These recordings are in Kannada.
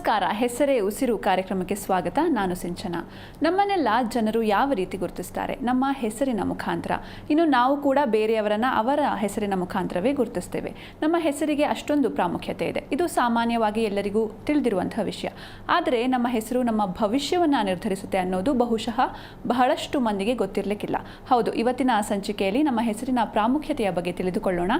ನಮಸ್ಕಾರ. ಹೆಸರೇ ಉಸಿರು ಕಾರ್ಯಕ್ರಮಕ್ಕೆ ಸ್ವಾಗತ. ನಾನು ಸಿಂಚನ. ನಮ್ಮನ್ನೆಲ್ಲ ಜನರು ಯಾವ ರೀತಿ ಗುರುತಿಸ್ತಾರೆ? ನಮ್ಮ ಹೆಸರಿನ ಮುಖಾಂತರ. ಇನ್ನು ನಾವು ಕೂಡ ಬೇರೆಯವರನ್ನು ಅವರ ಹೆಸರಿನ ಮುಖಾಂತರವೇ ಗುರುತಿಸ್ತೇವೆ. ನಮ್ಮ ಹೆಸರಿಗೆ ಅಷ್ಟೊಂದು ಪ್ರಾಮುಖ್ಯತೆ ಇದೆ. ಇದು ಸಾಮಾನ್ಯವಾಗಿ ಎಲ್ಲರಿಗೂ ತಿಳಿದಿರುವಂತಹ ವಿಷಯ. ಆದರೆ ನಮ್ಮ ಹೆಸರು ನಮ್ಮ ಭವಿಷ್ಯವನ್ನು ನಿರ್ಧರಿಸುತ್ತೆ ಅನ್ನೋದು ಬಹುಶಃ ಬಹಳಷ್ಟು ಮಂದಿಗೆ ಗೊತ್ತಿರಲಿಕ್ಕಿಲ್ಲ. ಹೌದು, ಇವತ್ತಿನ ಸಂಚಿಕೆಯಲ್ಲಿ ನಮ್ಮ ಹೆಸರಿನ ಪ್ರಾಮುಖ್ಯತೆಯ ಬಗ್ಗೆ ತಿಳಿದುಕೊಳ್ಳೋಣ.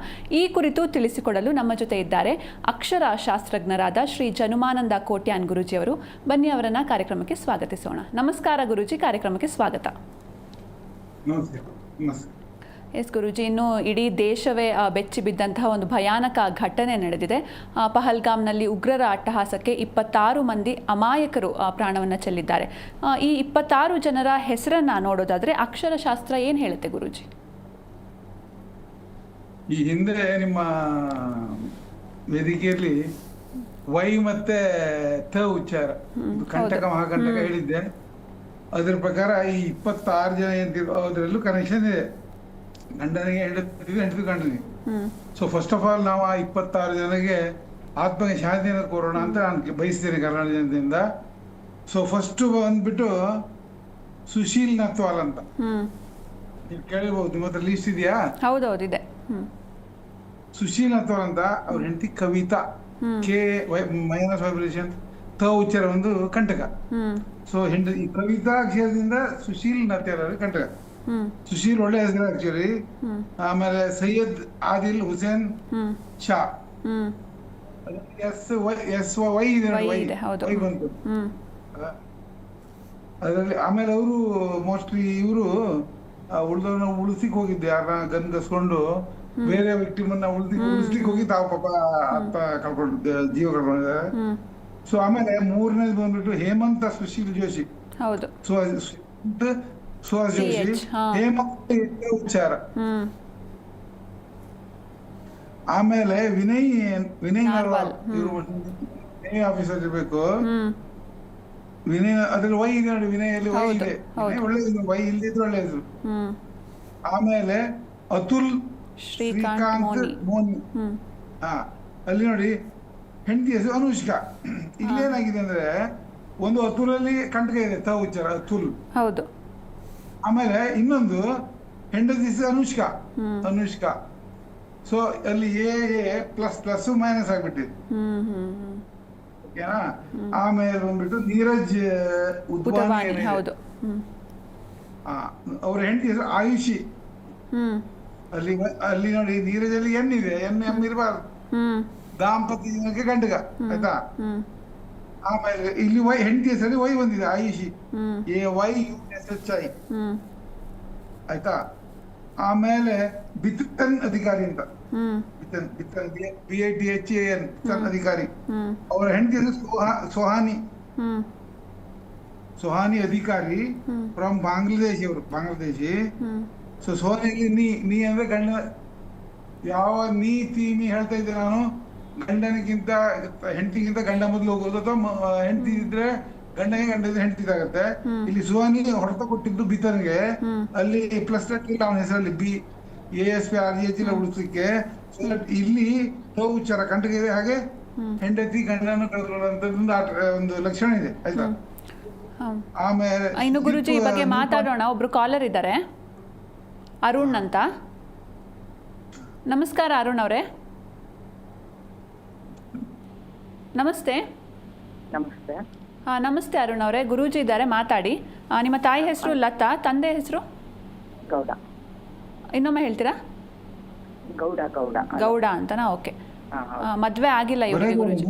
ಈ ಕುರಿತು ತಿಳಿಸಿಕೊಡಲು ನಮ್ಮ ಜೊತೆ ಇದ್ದಾರೆ ಅಕ್ಷರಶಾಸ್ತ್ರಜ್ಞರಾದ ಶ್ರೀ ಜನುಮಾನಂದ ಕೋಟ್ಯಾನ್ ಗುರೂಜಿಯವರು. ಬನ್ನಿ, ಅವರನ್ನ ಕಾರ್ಯಕ್ರಮಕ್ಕೆ ಸ್ವಾಗತಿಸೋಣ. ನಮಸ್ಕಾರ ಗುರೂಜಿ, ಕಾರ್ಯಕ್ರಮಕ್ಕೆ ಸ್ವಾಗತ. ಎಸ್ ಗುರೂಜಿ, ಇನ್ನು ಇಡೀ ದೇಶವೇ ಬೆಚ್ಚಿ ಬಿದ್ದಂತಹ ಒಂದು ಭಯಾನಕ ಘಟನೆ ನಡೆದಿದೆ. ಪಹಲ್ಗಾಮ್ನಲ್ಲಿ ಉಗ್ರರ ಅಟ್ಟಹಾಸಕ್ಕೆ 26 ಮಂದಿ ಅಮಾಯಕರು ಪ್ರಾಣವನ್ನು ಚೆಲ್ಲಿದ್ದಾರೆ. ಈ 26 ಜನರ ಹೆಸರನ್ನ ನೋಡೋದಾದ್ರೆ ಅಕ್ಷರಶಾಸ್ತ್ರ ಏನು ಹೇಳುತ್ತೆ ಗುರೂಜಿ? ಈ ಹಿಂದೆ ನಿಮ್ಮ ವೇದಿಕೆಯಲ್ಲಿ ವೈ ಮತ್ತೆ ಥ ಉಚ್ಚಾರ, ಕಂಟಕ ಮಹಾಕಂಟಕ ಹೇಳಿದ್ದೆ. ಅದ್ರ ಪ್ರಕಾರ ಈ 26 ಜನ ಅದರಲ್ಲೂ ಕನೆಕ್ಷನ್ ಇದೆ. ಗಂಡನಿಗೆ ಹೆಂಡತಿ ಗಂಡನಿಗೆ. ಸೊ ಫಸ್ಟ್ ಆಫ್ ಆಲ್ ನಾವು ಆ 26 ಜನಗೆ ಆತ್ಮಗೆ ಶಾಂತಿಯನ್ನು ಕೋರೋಣ ಅಂತ ನಾನು ಬಯಸ್ತೇನೆ ಕರ್ನಾಟಕ ಜನತೆಯಿಂದ. ಸೊ ಫಸ್ಟ್ ಬಂದ್ಬಿಟ್ಟು ಸುಶೀಲ್ ನತ್ವಾಲ್ ಅಂತ ನೀವು ಕೇಳಿರ್ಬೋದು. ನಿಮ್ಮ ಹತ್ರ ಲೀಸ್ಟ್ ಇದೆಯಾ? ಹೌದೌದಿದೆ. ಸುಶೀಲ್ ನತ್ವಾಲ್ ಅಂತ ಅವ್ರ ಹೆಂಡತಿ ಕವಿತಾ, ಕೆ ಮೈನಸ್ ವೈಬ್ರೇಷನ್, ತ ಉಚ್ಚಾರ ಒಂದು ಕಂಟಕ. ಸೊ ಹೆಂಡತಿ ಕವಿತಾ ಅಕ್ಷರದಿಂದ ಸುಶೀಲ್ ನತ್ವಾಲ್ ಕಂಟಕ. ಸುಶೀಲ್ ಒಳ್ಳೆ ಹೆಸರು ಆಕ್ಚುಲಿ. ಆಮೇಲೆ ಸೈಯದ್ ಆದಿಲ್ ಹುಸೇನ್ ಶಾ, ವೈ ಬಂತು ಅದರಲ್ಲಿ. ಆಮೇಲೆ ಅವರು ಮೋಸ್ಟ್ಲಿ ಇವರು ಉಳಿದವ್ರನ್ನ ಉಳಿಸಿಕ್ ಹೋಗಿದ್ದೆ, ಯಾರನ್ನ ಗನ್ಗಸ್ಕೊಂಡು ಬೇರೆ ವ್ಯಕ್ತಿಮನ್ನ ಉಳಿಸ್ಲಿಕ್ಕೆ ಹೋಗಿ ತಾವು ಪಾಪ ಅತ್ತ ಜೀವ ಕಳ್ಕೊಂಡಿದ್ದಾರೆ. ಸೊ ಆಮೇಲೆ ಮೂರನೇದು ಬಂದ್ಬಿಟ್ಟು ಹೇಮಂತ ಸುಶೀಲ್ ಜೋಶಿ. ಹೌದು, ಸುಹಾಸ್ ಜೋಶಿ, ಹೇಮಂತ ಉಚ್ಚಾರ. ಆಮೇಲೆ ವಿನಯ್ ನರ್ವಾಲ್, ಇವರು ನೇವಿ ಆಫೀಸರ್ ಇರ್ಬೇಕು. ವಿನಯ್ ಅದ್ರಲ್ಲಿ ವೈ ಇದೆ ನೋಡಿ, ವಿನಯಲ್ಲಿ ವೈ ಇದೆ, ಒಳ್ಳೆಯದು. ವೈ ಇಲ್ದಿದ್ರು ಒಳ್ಳೆಯದು. ಆಮೇಲೆ ಅತುಲ್ ಶ್ರೀಕಾಂತ್ ಮೋನಿ. ಅಲ್ಲಿ ನೋಡಿ ಹೆಂಡತಿ ಹೆಸರು ಅನುಷ್ಕಾ. ಇಲ್ಲೇನಾಗಿದೆ ಅಂದ್ರೆ ಒಂದು ಅತುಲಲ್ಲಿ ಕಂಟಕ ಇದೆ, ತ ಉಚ್ಚಾರ ಅತುಲ್. ಹೌದು. ಆಮೇಲೆ ಇನ್ನೊಂದು ಹೆಂಡತಿ ಹೆಸರು ಅನುಷ್ಕಾ. ಸೊ ಅಲ್ಲಿ ಎ ಪ್ಲಸ್ ಪ್ಲಸ್ ಮೈನಸ್ ಆಗ್ಬಿಟ್ಟಿದೆ. ಓಕೆನಾ? ಆಮೇಲೆ ಬಂದ್ಬಿಟ್ಟು ನೀರಜ್ ಉದ್ವಾನಿ. ಅವ್ರ ಹೆಂಡತಿ ಹೆಸರು ಆಯುಷಿ. ಅಲ್ಲಿ ನೋಡಿ ನೀರಜಲ್ಲಿ ಎನ್ ಇದೆ, ಎಂ ಇರಬಾರ್ದು. ದಾಂಪತ್ಯ ದಿನಕ್ಕೆ ಗಂಟಕ, ಆಯ್ತಾ? ಆಮೇಲೆ ಇಲ್ಲಿ ವೈ ಹೆಂಡತಿ ಹೆಸರಲ್ಲಿ ವೈ ಬಂದಿದೆ, ಆಯುಷಿ, AYUSHI, ಆಯ್ತಾ? ಆಮೇಲೆ ಬಿತನ್ ಅಧಿಕಾರಿ ಅಂತ, ಬಿತನ್ BITHAN ಬಿತನ್ ಅಧಿಕಾರಿ. ಅವರ ಹೆಂಡತಿ ಹೆಸರು ಸೋಹಾನಿ ಅಧಿಕಾರಿ ಫ್ರಮ್ ಬಾಂಗ್ಲಾದೇಶಿ. ಅವರು ಬಾಂಗ್ಲಾದೇಶಿ. ಸೊ ಸೋನಿಯಲ್ಲಿ ನೀ ಅಂದ್ರೆ ಗಂಡ, ಯಾವ ನೀತಿ ಹೇಳ್ತಾ ಇದ್ದೆ ನಾನು, ಗಂಡನಿಗಿಂತ ಹೆಂಡತಿಗಿಂತ ಗಂಡ ಮೊದಲು ಹೋಗೋದು, ಅಥವಾ ಹೆಂಡತಿ ಇದ್ರೆ ಗಂಡನಿಗೆ, ಗಂಡ ಇದ್ರೆ ಹೆಂಡತಿ ಆಗುತ್ತೆ. ಇಲ್ಲಿ ಸುಹಾನಿ ಹೊಡೆತ ಕೊಟ್ಟಿದ್ದು ಬಿತನ್ಗೆ. ಅಲ್ಲಿ ಪ್ಲಸ್ ಇಲ್ಲ ಅವನ ಹೆಸರಲ್ಲಿ, BASP RGH ಎಲ್ಲ ಉಳಿಸ್ಲಿಕ್ಕೆ. ಇಲ್ಲಿ ಉಚ್ಚಾರ ಕಂಟಕ ಇದೆ, ಹಾಗೆ ಹೆಂಡತಿ ಗಂಡನ ಕಳೆದುಕೊಳ್ಳುವಂತ ಒಂದು ಲಕ್ಷಣ ಇದೆ, ಆಯ್ತಾ? ಆಮೇಲೆ ಇನ್ನು ಗುರುಜಿ ಈ ಬಗ್ಗೆ ಮಾತಾಡೋಣ. ಒಬ್ರು ಕಾಲರ್ ಇದ್ದಾರೆ, ಅರುಣ್ ಅಂತ. ನಮಸ್ಕಾರ ಅರುಣ್ ಅವರೇ. ನಮಸ್ತೆ. ನಮಸ್ತೆ. ನಮಸ್ತೆ ಅರುಣ್ ಅವರೇ, ಗುರೂಜಿ ಇದ್ದಾರೆ, ಮಾತಾಡಿ. ನಿಮ್ಮ ತಾಯಿ ಹೆಸರು ಲತಾ, ತಂದೆ ಹೆಸರು ಗೌಡ. ಇನ್ನೊಮ್ಮೆ ಹೇಳ್ತೀರಾ? ಗೌಡ ಅಂತನಾ? ಓಕೆ. ಮದ್ವೆ ಆಗಿಲ್ಲ ಇವರಿಗೆ ಗುರೂಜಿ?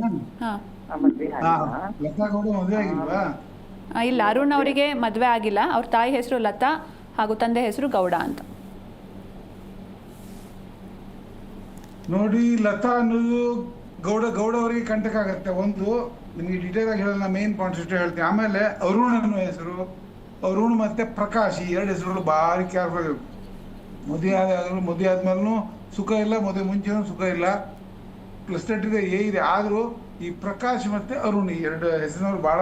ಇಲ್ಲ, ಅರುಣ್ ಅವರಿಗೆ ಮದ್ವೆ ಆಗಿಲ್ಲ. ಅವ್ರ ತಾಯಿ ಹೆಸರು ಲತಾ ಹಾಗೂ ತಂದೆ ಹೆಸರು ಗೌಡ ಅಂತ. ನೋಡಿ, ಲತಾ ಅನ್ನೋದು ಗೌಡ ಅವರಿಗೆ ಕಂಟಕ ಆಗತ್ತೆ. ಒಂದು ನಿಮ್ಗೆ ಡೀಟೇಲ್ ಆಗಿ ಹೇಳಲ್ಲ, ಮೇನ್ ಪಾಯಿಂಟ್ಸ್ ಇಷ್ಟು ಹೇಳ್ತೀನಿ. ಆಮೇಲೆ ಅರುಣ್ ಅನ್ನೋ ಹೆಸರು, ಅರುಣ್ ಮತ್ತೆ ಪ್ರಕಾಶ್, ಈ 2 ಹೆಸರುಗಳು ಭಾರಿ ಕೇರ್ಫುಲ್ ಇರಬೇಕು. ಮದುವೆ ಆದ್ಮೇಲೂ ಸುಖ ಇಲ್ಲ, ಮದುವೆ ಮುಂಚೆನೂ ಸುಖ ಇಲ್ಲ. ಪ್ಲಸ್ ಇದೆ, ಎ ಇದೆ. ಆದ್ರೂ ಈ ಪ್ರಕಾಶ್ ಮತ್ತೆ ಅರುಣ್, ಈ 2 ಹೆಸರಿನವ್ರು ಬಹಳ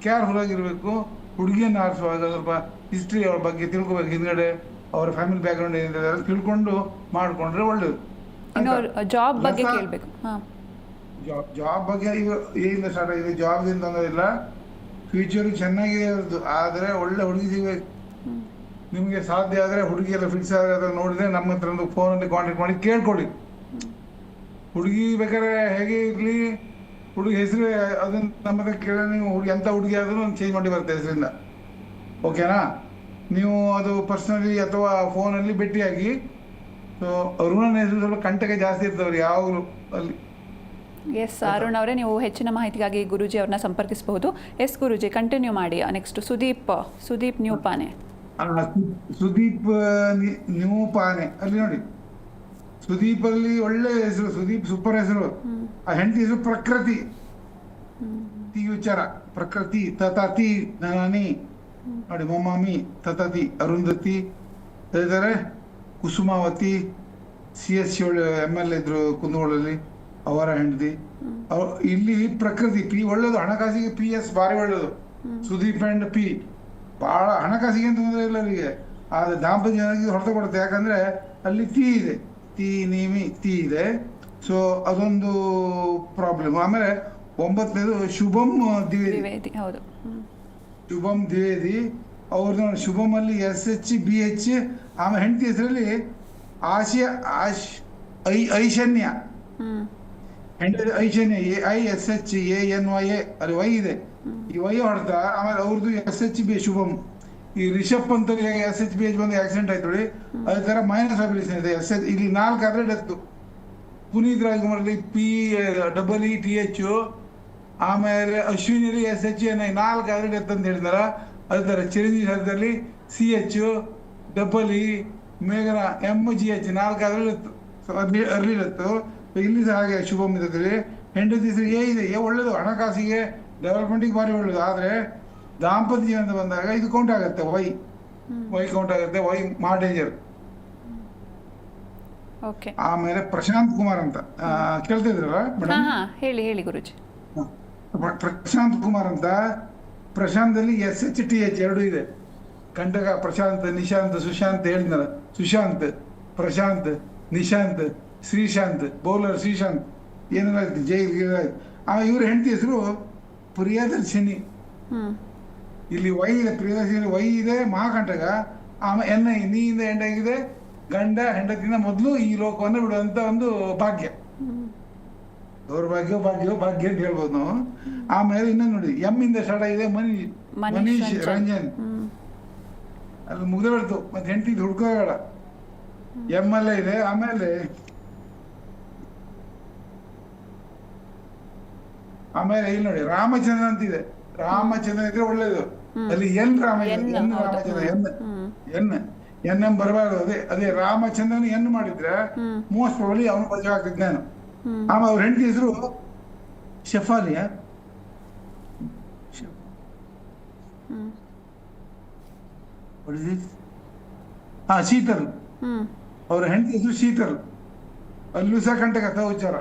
ಕೇರ್ಫುಲ್ ಆಗಿರ್ಬೇಕು. ಹುಡುಗಿಯನ್ನು ಆರಿಸುವಾಗ ಸ್ವಲ್ಪ ಹಿಸ್ಟ್ರಿ ಅವ್ರ ಬಗ್ಗೆ ತಿಳ್ಕೊಬೇಕು, ಹಿಂದ್ಗಡೆ ಅವರ ಫ್ಯಾಮಿಲಿ ಬ್ಯಾಕ್ಗ್ರೌಂಡ್ ಏನಿದೆ ತಿಳ್ಕೊಂಡು ಮಾಡ್ಕೊಂಡ್ರೆ ಒಳ್ಳೇದು. ಜಾಬ್ ಬಗ್ಗೆ ಕೇಳಬೇಕು. ಜಾಬ್ ಬಗ್ಗೆ ಈಗ ಏನಿಲ್ಲ ಸ್ಟಾರ್ಟ್ ಆಗಿದೆ, ಜಾಬ್ ಏನು ತೊಂದರೆ ಇಲ್ಲ, ಫ್ಯೂಚರ್ ಚೆನ್ನಾಗಿದೆ ಅವ್ರದ್ದು. ಆದರೆ ಒಳ್ಳೆ ಹುಡುಗಿ ಸಿಗಬೇಕು ನಿಮಗೆ. ಸಾಧ್ಯ ಆದರೆ ಹುಡುಗಿ ಎಲ್ಲ ಫಿಕ್ಸ್ ಆದ್ರೆ ನೋಡಿದ್ರೆ ನಮ್ಮ ಹತ್ರ ಒಂದು ಫೋನಲ್ಲಿ ಕಾಂಟ್ಯಾಕ್ಟ್ ಮಾಡಿ ಕೇಳ್ಕೊಳ್ಳಿ. ಹುಡುಗಿ ಬೇಕಾದ್ರೆ ಹೇಗೆ ಇರಲಿ, ಹುಡುಗಿ ಹೆಸರು ಅದನ್ನ ನಮ್ಮ ಹತ್ರ ಕೇಳ, ನೀವು ಹುಡುಗಿ ಎಂಥ ಹುಡುಗಿ ಆದ್ರೂ ಚೇಂಜ್ ಮಾಡಿ ಬರುತ್ತೆ ಹೆಸರಿಂದ. ಓಕೆನಾ? ನೀವು ಅದು ಪರ್ಸ್ನಲಿ ಅಥವಾ ಫೋನಲ್ಲಿ ಭೇಟಿಯಾಗಿ. ಸೊ ಅರುಣನ ಹೆಸರು ಸ್ವಲ್ಪ ಕಂಟಕ ಜಾಸ್ತಿ ಇರ್ತವ್ರು ಯಾವಾಗಲೂ ಅಲ್ಲಿ. ಎಸ್ ಅರುಣ್ ಅವರೇ, ನೀವು ಹೆಚ್ಚಿನ ಮಾಹಿತಿಗಾಗಿ ಗುರೂಜಿ ಅವ್ರನ್ನ ಸಂಪರ್ಕಿಸಬಹುದು. ಎಸ್ ಗುರೂಜಿ, ಕಂಟಿನ್ಯೂ ಮಾಡಿ. ನೆಕ್ಸ್ಟ್ ಸುದೀಪ್ ನ್ಯೂಪಾನೆ. ಸುದೀಪ್ ನ್ಯೂಪಾನೆ ಅಲ್ಲಿ ನೋಡಿ, ಸುದೀಪ್ ಅಲ್ಲಿ ಒಳ್ಳೆ ಹೆಸರು, ಸುದೀಪ್ ಸೂಪರ್ ಹೆಸರು. ಆ ಹೆಂಡತಿ ಹೆಸರು ಪ್ರಕೃತಿ. ತಿ ಉಚ್ಚಾರ ಪ್ರಕೃತಿ, ತತಾತಿ ನಾನಿ ನೋಡಿ, ಮೊಮ್ಮಾಮಿ ತತಾತಿ, ಅರುಂಧತಿ ಇದ್ದಾರೆ, ಕುಸುಮಾವತಿ, CS ML ಇದ್ರು ಕುಂದಗೋಳಲ್ಲಿ, ಅವರ ಹೆಂಡತಿ. ಇಲ್ಲಿ ಪ್ರಕೃತಿ ಪಿ ಒಳ್ಳೇದು, ಹಣಕಾಸಿಗೆ PS ಭಾರಿ ಒಳ್ಳೇದು. ಸುದೀಪ್ ಅಂಡ್ ಪಿ ಬಹಳ ಹಣಕಾಸಿಗೆ ಏನು ತೊಂದರೆ ಇಲ್ಲ ಅವರಿಗೆ, ಆದರೆ ದಾಂಪತ್ಯ ಜನರಿಗೆ ಹೊರತು ಕೊಡುತ್ತೆ. ಯಾಕಂದ್ರೆ ಅಲ್ಲಿ ತಿ ಇದೆ, ತಿ ಇದೆ. ಸೊ ಅದೊಂದು ಪ್ರಾಬ್ಲಮ್. ಆಮೇಲೆ 9ನೇದು ಶುಭಂ ದ್ವಿವೇದಿ. ಹೌದು, ಶುಭಂ ದ್ವಿವೇದಿ ಅವ್ರದ್ದು. ಶುಭಂ ಅಲ್ಲಿ SHBH. ಆಮೇಲೆ ಹೆಂಡತಿ ಹೆಸರಲ್ಲಿ ಐಶನ್ಯ. ಹೆಂಡತಿ ಐಶನ್ಯ, AISHANYA ಅಲ್ಲಿ ವೈ ಇದೆ, ಈ ವೈ ಹೊಡೆದ. ಆಮೇಲೆ ಅವ್ರದ್ದು SHB ಶುಭಂ. ಈ ರಿಷಬ್ ಅಂತ SHBH ಬಂದು ಆಕ್ಸಿಡೆಂಟ್ ಆಯ್ತು ನೋಡಿ, ಅದೇ ತರ ಮೈನಸ್ ಅಬ್ಲೇಷನ್ ಇದೆ. ಇಲ್ಲಿ 4 ಆದ್ರೆ ಡೆತ್ತು. ಪುನೀತ್ ರಾಜ್ಕುಮಾರ್ ಅಲ್ಲಿ PEETH. ಆಮೇಲೆ ಅಶ್ವಿನಿಯಲ್ಲಿ SHNI 4 ಆದ್ರೆ ಡೆತ್ ಅಂತ ಹೇಳಿದಾರ. ಅದೇ ತರ ಚಿರಂಜೀವಿ ಸರ್ದಲ್ಲಿ CH EE ಮೇಘನ MGH 4 ಆದ್ರೆ ಡೆತ್ತು. So early ಡೆತ್ತು. ಇಲ್ಲಿ ಸಹ ಹಾಗೆ ಶುಭಂ ಇರ್ತದೆ. ಹೆಂಡತಿ ಹೆಸರು ಇದೆ, ಒಳ್ಳೇದು, ಹಣಕಾಸಿಗೆ ಡೆವಲಪ್ಮೆಂಟಿಗೆ ಭಾರಿ ಒಳ್ಳೇದು. ಆದರೆ ದಾಂಪತ್ಯ ಜೀವನ ಅಂತ ಬಂದಾಗ ಇದು ಕೌಂಟ್ ಆಗುತ್ತೆ, ವೈ ಕೌಂಟ್ ಆಗುತ್ತೆ, ವೈ ಡೇಂಜರ್. ಆಮೇಲೆ ಪ್ರಶಾಂತ್ ಕುಮಾರ್ ಅಂತ ಕೇಳ್ತಿದ್ರಲ್ಲ ಮೇಡಮ್? ಹೇಳಿ ಗುರುಜಿ. ಪ್ರಶಾಂತ್ ಕುಮಾರ್ ಅಂತ, ಪ್ರಶಾಂತಲ್ಲಿ SHTH 2 ಇದೆ. ಕಂಟಕ ಪ್ರಶಾಂತ್, ನಿಶಾಂತ್, ಸುಶಾಂತ್ ಹೇಳಿದ್ನಲ್ಲ, ಸುಶಾಂತ್, ಪ್ರಶಾಂತ್, ನಿಶಾಂತ್, ಶ್ರೀಶಾಂತ್, ಬೌಲರ್ ಶ್ರೀಶಾಂತ್, ಏನೆಲ್ಲ ಜೈಲ್. ಇವ್ರ ಹೆಂಡತಿ ಹೆಸರು ಪ್ರಿಯದರ್ಶಿನಿ. ಇಲ್ಲಿ ವೈ ಇದೆ, ಪ್ರಿಯದರ್ಶಿನಿ ವೈ ಇದೆ, ಮಹಾಕಂಟಕ. ಆಮೇಲೆ NI ನೀಯಿಂದ ಎಂಡ್ ಆಗಿದೆ. ಗಂಡ ಹೆಂಡತಿಯಿಂದ ಮೊದಲು ಈ ಲೋಕವನ್ನು ಬಿಡುವಂತ ಒಂದು ಭಾಗ್ಯ, ದೌರ್ಭಾಗ್ಯ ಭಾಗ್ಯ ಅಂತ ಹೇಳ್ಬೋದು ನಾವು. ಆಮೇಲೆ ಇನ್ನೊಂದು ನೋಡಿ, M ಇಂದ ಸ್ಟಾರ್ಟ್ ಆಗಿದೆ, ಮನೀಶ್ ರಂಜನ್. ಅಲ್ಲಿ ಮುಗ್ದೇ ಬಿಡ್ತು, ಮತ್ತೆ ಹೆಂಡತಿ ಹುಡ್ಕೋಬೇಡ, M ಅಲ್ಲೇ ಇದೆ. ಆಮೇಲೆ ಇಲ್ಲಿ ನೋಡಿ ರಾಮಚಂದ್ರ ಅಂತಿದೆ. ರಾಮಚಂದ್ರ ಇದ್ರೆ ಒಳ್ಳೇದು. ಅಲ್ಲಿ ಎನ್ ಬರಬಾರ್ದು. ಅದೇ ರಾಮಚಂದ್ರನ್ ಎನ್ ಮಾಡಿದ್ರೆ ಮೋಸ್ಟ್ ಪ್ರಾಬಬ್ಲಿ ಅವನು ಬಚಾವ್ ಆಗ್ತಿದ್ ನಾನು. ಆಮೇಲೆ ಅವ್ರ ಹೆಂಡತಿ ಹೆಸರು ಶಫಾಲಿಯ, ಶೀತಲ್. ಅವ್ರ ಹೆಂಡತಿ ಹೆಸರು ಶೀತಲ್. ಅಲ್ಲೂ ಸಹ ಕಂಟಕ ಉಚ್ಚಾರ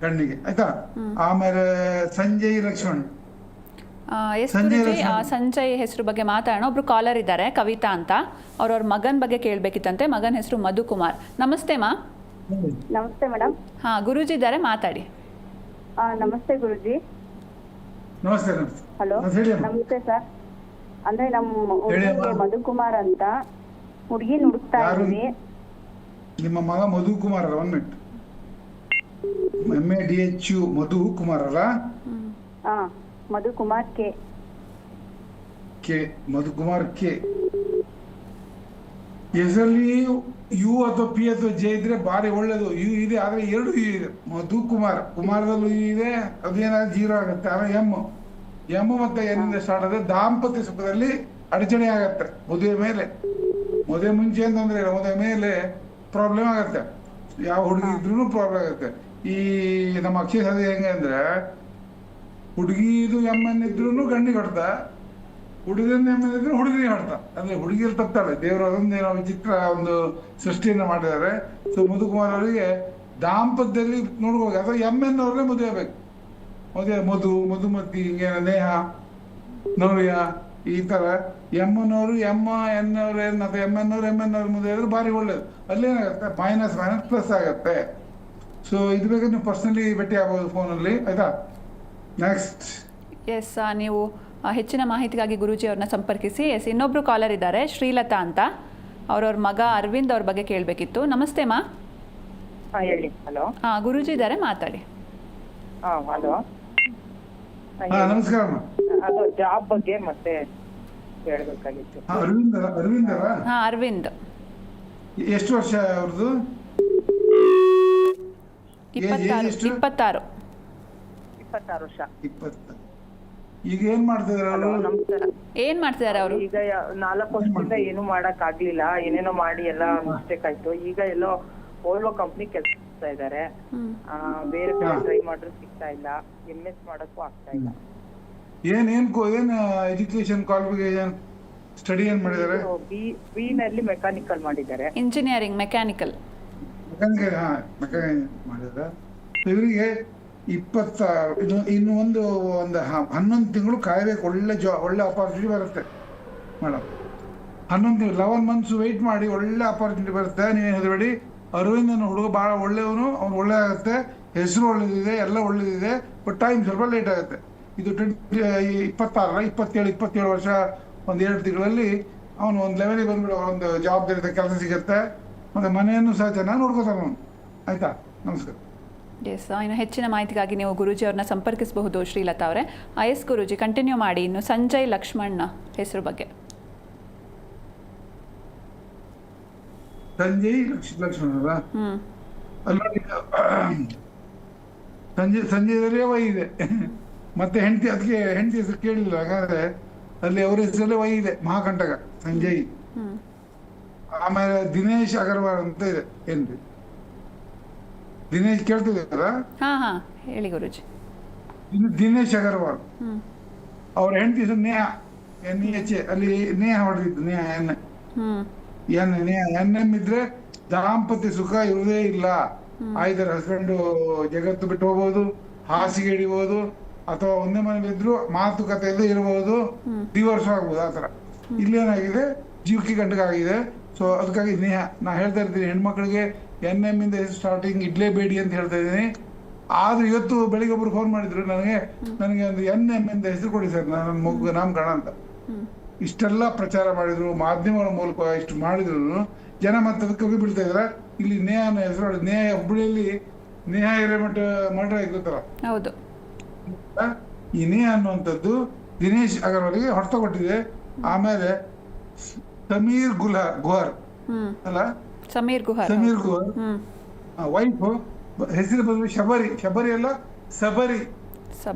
ಕಣ್ಣಿಗೆ, ಆಯ್ತಾ? ಆಮೇಲೆ ಸಂಜಯ್ ಲಕ್ಷ್ಮಣ್. ಸಂಜಯ್ ಹೆಸರು ಬಗ್ಗೆ ಮಾತಾಡೋಣ. ಒಬ್ರು ಕಾಲರ್ ಇದ್ದಾರೆ, ಕವಿತಾ ಅಂತ. ಅವ್ರವ್ರ ಮಗನ ಬಗ್ಗೆ ಕೇಳಬೇಕಿತ್ತಂತೆ. ಮಗನ ಹೆಸರು ಮಧುಕುಮಾರ್. ನಮಸ್ತೆ ಮಾ. ನಮಸ್ತೆ ಮೇಡಮ್. ಗುರೂಜಿ ಇದ್ದಾರೆ, ಮಾತಾಡಿ. ನಮಸ್ತೆ ಗುರುಜಿ. ನಮಸ್ತೆ. ಹಲೋ, ನಮಸ್ತೆ ಸರ್. ಅಂದ್ರೆ ನಮ್ಮ ಹುಡುಗಿಗೆ ಮಧುಕುಮಾರ್ ಅಂತ ಹುಡುಗಿನ ಹುಡುಕ್ತಾ ಇದ್ವಿ. ನಿಮ್ಮ ಮಗ ಮಧುಕುಮಾರ್ ಅಲ್ಲ? 1 ಮಿನಿಟ್. MADHU ಮಧುಕುಮಾರ್ ಅಲ್ಲ? ಮಧುಕುಮಾರ್ ಮಧುಕುಮಾರ್ ಕೆ. ಹೆಸರಲ್ಲಿ ಯು ಅಥವಾ ಪಿ ಅಥವಾ ಜೆ ಇದ್ರೆ ಭಾರಿ ಒಳ್ಳೇದು. ಯು ಇದೆ, ಆದ್ರೆ 2 ಯು ಇದೆ. ಮಧುಕುಮಾರ್, ಕುಮಾರದಲ್ಲೂ ಯು ಇದೆ, ಅದೇನಾದ್ರು 0 ಆಗುತ್ತೆ. ಆದ್ರೆ ಎಂ ಮತ್ತೆ ಎನ್ನಿಂದ ಸ್ಟಾರ್ಟ್ ಆದ್ರೆ ದಾಂಪತ್ಯ ಸುಖದಲ್ಲಿ ಅಡಚಣೆ ಆಗತ್ತೆ. ಮದುವೆ ಮುಂಚೆ ಅಂತಂದ್ರೆ ಇಲ್ಲ, ಮದುವೆ ಮೇಲೆ ಪ್ರಾಬ್ಲಮ್ ಆಗತ್ತೆ. ಯಾವ ಹುಡುಗಿ ಇದ್ರೂ ಪ್ರಾಬ್ಲಮ್ ಆಗುತ್ತೆ. ಈ ನಮ್ಮ ಅಕ್ಷಯ ಸಾಧಿ ಹೆಂಗೆ ಅಂದ್ರೆ, ಹುಡುಗಿದು MN ಇದ್ರು ಗಂಡಿಗೆ ಹೊಡ್ತಾ, ಹುಡುಗನ MN ಇದ್ರು ಹುಡುಗಿಗೆ ಹೊಡ್ತಾ. ಅಂದ್ರೆ ಹುಡುಗಿಯಲ್ಲಿ ತಪ್ತಾಳೆ. ದೇವರು ಅದೊಂದೇನೋ ವಿಚಿತ್ರ ಒಂದು ಸೃಷ್ಟಿಯನ್ನ ಮಾಡಿದ್ದಾರೆ. ಸೊ ಮಧುಕುಮಾರ್ ಅವರಿಗೆ ದಾಂಪತ್ಯದಲ್ಲಿ ನೋಡ್ಬೇಕು, ಅಥವಾ MN ಅವ್ರನ್ನೇ ಮದುವೆ ಆಗ್ಬೇಕು. ಮಧುಮತಿ, ಹಿಂಗೆ ನೇಹ, ನವ್ಯ, ಈ ತರ MN ಅವರು MN ಅವ್ರು ಮದುವೆ ಆದ್ರೆ ಭಾರಿ ಒಳ್ಳೇದು. ಅಲ್ಲೇನಾಗತ್ತೆ, ಮೈನಸ್ ಪ್ಲಸ್ ಆಗತ್ತೆ. ಸೊ ಇದು ಬೇಕಾದ್ರೆ ನೀವು ಪರ್ಸನಲಿ ಭೇಟಿ ಆಗ್ಬೋದು ಫೋನಲ್ಲಿ, ಆಯ್ತಾ. ನೆಕ್ಸ್ಟ್ ಎಸ್, ನೀವು ಹೆಚ್ಚಿನ ಮಾಹಿತಿಗಾಗಿ ಗುರೂಜಿ ಅವ್ರನ್ನ ಸಂಪರ್ಕಿಸಿ. ಎಸ್, ಇನ್ನೊಬ್ರು ಕಾಲರ್ ಇದ್ದಾರೆ, ಶ್ರೀಲತಾ ಅಂತ. ಅವ್ರವ್ರ ಮಗ ಅರವಿಂದ್ ಅವ್ರ ಬಗ್ಗೆ ಕೇಳಬೇಕಿತ್ತು. ನಮಸ್ತೆ ಮಾ. ಹಾಂ ಹೇಳಿ. ಹಲೋ. ಹಾಂ, ಗುರೂಜಿ ಇದ್ದಾರೆ, ಮಾತಾಡಿ. ಹಾಂ ಹಲೋ. ಹಾ ನಮಸ್ಕಾರ ಅಮ್ಮ. ಅದು ಜಾಬ್ ಬಗ್ಗೆ ಮತ್ತೆ ಹೇಳ್ಬೇಕಾಗಿತ್ತು. ಅರವಿಂದ್ ಅವರ? ಹಾಂ, ಅರವಿಂದ್. ಎಷ್ಟು ವರ್ಷ ಅವ್ರದ್ದು? 26. 26 ವರ್ಷ. 20. ಈಗ ಏನ್ ಮಾಡ್ತಿದಾರೆ ಹಲೋ, ಅವರು? ನಮಸ್ಕಾರ. ಏನ್ ಮಾಡ್ತಿದ್ದಾರೆ ಅವರು? ಈಗ 4 ವರ್ಷದಿಂದ ಏನು ಮಾಡಕ್ ಆಗ್ಲಿಲ್ಲ, ಏನೇನೋ ಮಾಡಿ ಎಲ್ಲ ಮಿಸ್ಟೇಕ್ ಆಯ್ತು. ಈಗ ಎಲ್ಲೋ ಓಲ್ವೋ ಕಂಪ್ನಿ ಕೆಲಸ ಮಾಡ್ತಾ ಇದಾರೆ. ಬೇರೆ ಟ್ರೈ ಮಾಡಿದ್ರು ಸಿಗ್ತಾ ಇಲ್ಲ. MS ಮಾಡಕ್ಕೂ ಆಗ್ತಾ ಇಲ್ಲ. ಏನ್ ಎಜುಕೇಶನ್ ಕ್ವಾಲಿಫಿಕೇಶನ್ ಸ್ಟಡಿ ಏನ್ ಮಾಡಿದ್ದಾರೆ? ಬಿ ನಲ್ಲಿ ಮೆಕ್ಯಾನಿಕಲ್ ಮಾಡಿದ್ದಾರೆ. Engineering mechanical. ಮೆಕ್ಯಾನಿಕಲ್ ಮಾಡಿದ್ದಾರೆ. ಇವರಿಗೆ 26, ಇನ್ನು ಒಂದು 11 ತಿಂಗಳು ಕಾಯ್ಬೇಕು. ಒಳ್ಳೆ ಅಪಾರ್ಚುನಿಟಿ ಬರುತ್ತೆ ಮೇಡಮ್. 11 ತಿಂಗಳು 11 ಮಂತ್ಸ್ ವೆಯ್ಟ್ ಮಾಡಿ, ಒಳ್ಳೆ ಅಪಾರ್ಚುನಿಟಿ ಬರುತ್ತೆ. ನೀವೇನು ಹೆದರಬೇಡಿ. ಅರವಿಂದ್ ಅನ್ನೋ ಹುಡುಗ ಭಾಳ ಒಳ್ಳೆಯವನು, ಅವ್ನು ಒಳ್ಳೆ ಆಗುತ್ತೆ, ಹೆಸರು ಒಳ್ಳೇದಿದೆ, ಎಲ್ಲ ಒಳ್ಳೇದಿದೆ. ಬಟ್ ಟೈಮ್ ಸ್ವಲ್ಪ ಲೇಟ್ ಆಗುತ್ತೆ. ಇದು 27 ವರ್ಷ, 1-2 ತಿಂಗಳಲ್ಲಿ ಅವನು ಒಂದು ಲೆವೆಲಿಗೆ ಬಂದ್ಬಿಡು, ಒಂದು ಜವಾಬ್ದಾರಿ ಕೆಲಸ ಸಿಗುತ್ತೆ, ಮತ್ತು ಮನೆಯನ್ನು ಸಹ ಚೆನ್ನಾಗಿ ನೋಡ್ಕೋತಾನೆ ಅವನು. ಆಯ್ತಾ, ನಮಸ್ಕಾರ. ಎಸ್, ಇನ್ನು ಹೆಚ್ಚಿನ ಮಾಹಿತಿಗಾಗಿ ನೀವು ಗುರೂಜಿ ಅವ್ರನ್ನ ಸಂಪರ್ಕಿಸಬಹುದು ಶ್ರೀಲತಾ ಅವರೇ. ಎಸ್ ಗುರೂಜಿ, ಕಂಟಿನ್ಯೂ ಮಾಡಿ. ಇನ್ನು ಸಂಜಯ್ ಲಕ್ಷ್ಮಣ್ಣ ಹೆಸರು ಬಗ್ಗೆ. ಸಂಜಯ್ ಲಕ್ಷ್ಮಣ ಅಲ್ಲ? ಸಂಜಯದಲ್ಲಿ ವೈ ಇದೆ, ಮತ್ತೆ ಹೆಂಡತಿ, ಅದಕ್ಕೆ ಹೆಂಡತಿ ಹೆಸರು ಕೇಳಿಲ್ಲ. ಹಾಗಾದ್ರೆ ಅಲ್ಲಿ ಅವ್ರ ಹೆಸರಲ್ಲೇ ವೈ ಇದೆ, ಮಹಾಕಂಟಕ ಸಂಜಯ್. ಆಮೇಲೆ ದಿನೇಶ್ ಅಗರ್ವಾಲ್ ಅಂತ ಇದೆ ಹೆಂಡತಿ. ದಿನೇಶ್ ಕೇಳ್ತಿದ್ದಾರ? ಹಾಂ ಹೇಳಿ ಗುರೂಜಿ. ದಿನೇಶ್ ಅಗರ್ವಾಲ್. ಅವ್ರ ಹೆಂಡತಿ ಹೆಸರು ನೇಹಾ, NEH. ಅಲ್ಲಿ ನೇಹಾ ಹೊಡೆದಿದ್ದು, ನೇಹಾ NM ಇದ್ರೆ ದಾಂಪತ್ಯ ಸುಖ ಇರುವುದೇ ಇಲ್ಲ. ಆಯ್ದರ ಹಸ್ಬೆಂಡ್ ಜಗತ್ತು ಬಿಟ್ಟು ಹೋಗ್ಬೋದು, ಹಾಸಿಗೆ ಹಿಡಿಬಹುದು, ಅಥವಾ ಒಂದೇ ಮನೇಲಿ ಇದ್ರು ಮಾತುಕತೆಯಲ್ಲೇ ಇರಬಹುದು, ಡಿವೋರ್ಸ್ ಆಗ್ಬೋದು. ಆತರ ಇಲ್ಲೇನಾಗಿದೆ, ಜೀವಕ್ಕೆ ಗಂಟಕ ಆಗಿದೆ. ಸೊ ಅದಕ್ಕಾಗಿ ನೇಹಾ, ನಾ ಹೇಳ್ತಾ ಇರ್ತೀನಿ ಹೆಣ್ಮಕ್ಳಿಗೆ NM ಇಂದ ಸ್ಟಾರ್ಟಿಂಗ್ ಇಡ್ಲೇಬೇಡಿ ಅಂತ ಹೇಳ್ತಾ ಇದ್ದೀನಿ. ಆದ್ರೆ ಇವತ್ತು ಬೆಳಿಗ್ಗೆ ಒಬ್ರು ಫೋನ್ ಮಾಡಿದ್ರು ನನಗೆ ಒಂದು NM ಇಂದ ಹೆಸರು ಕೊಡಿ ಸರ್, ನನ್ನ ಮಗು ನಾಮಕರಣ ಅಂತ. ಇಷ್ಟೆಲ್ಲ ಪ್ರಚಾರ ಮಾಡಿದ್ರು, ಮಾಧ್ಯಮಗಳ ಮೂಲಕ ಇಷ್ಟು ಮಾಡಿದ್ರು, ಜನ ಮತ್ತೆ ಅದಕ್ಕೆ ಹೋಗಿ ಬೀಳ್ತಾ ಇದಾರೆ. ಇಲ್ಲಿ ನೇಹಾನ ಹೆಸರು, ನೇಹಾ ಹುಬ್ಬಳ್ಳಿಯಲ್ಲಿ ನೇಹಾ ಹಿರೇಮಠ ಮರ್ಡರ್ ಆಯ್ತು ಗೊತ್ತಲ್ಲ. ಹೌದು. ಈ ನೇಹಾ ಅನ್ನುವಂಥದ್ದು ದಿನೇಶ್ ಅಗರ್ವಾಲ್ಗೆ ಹೊಡೆತ ಕೊಟ್ಟಿದೆ. ಆಮೇಲೆ ಸಮೀರ್ ಗುಹರ್ ಅಲ್ಲ, ಸಮೀರ್ ಗುಹರ್ ವೈಫ್ ಹೆಸರು ಬಂದು ಶಬರಿ ಅಲ್ಲ, ಸಬರಿ.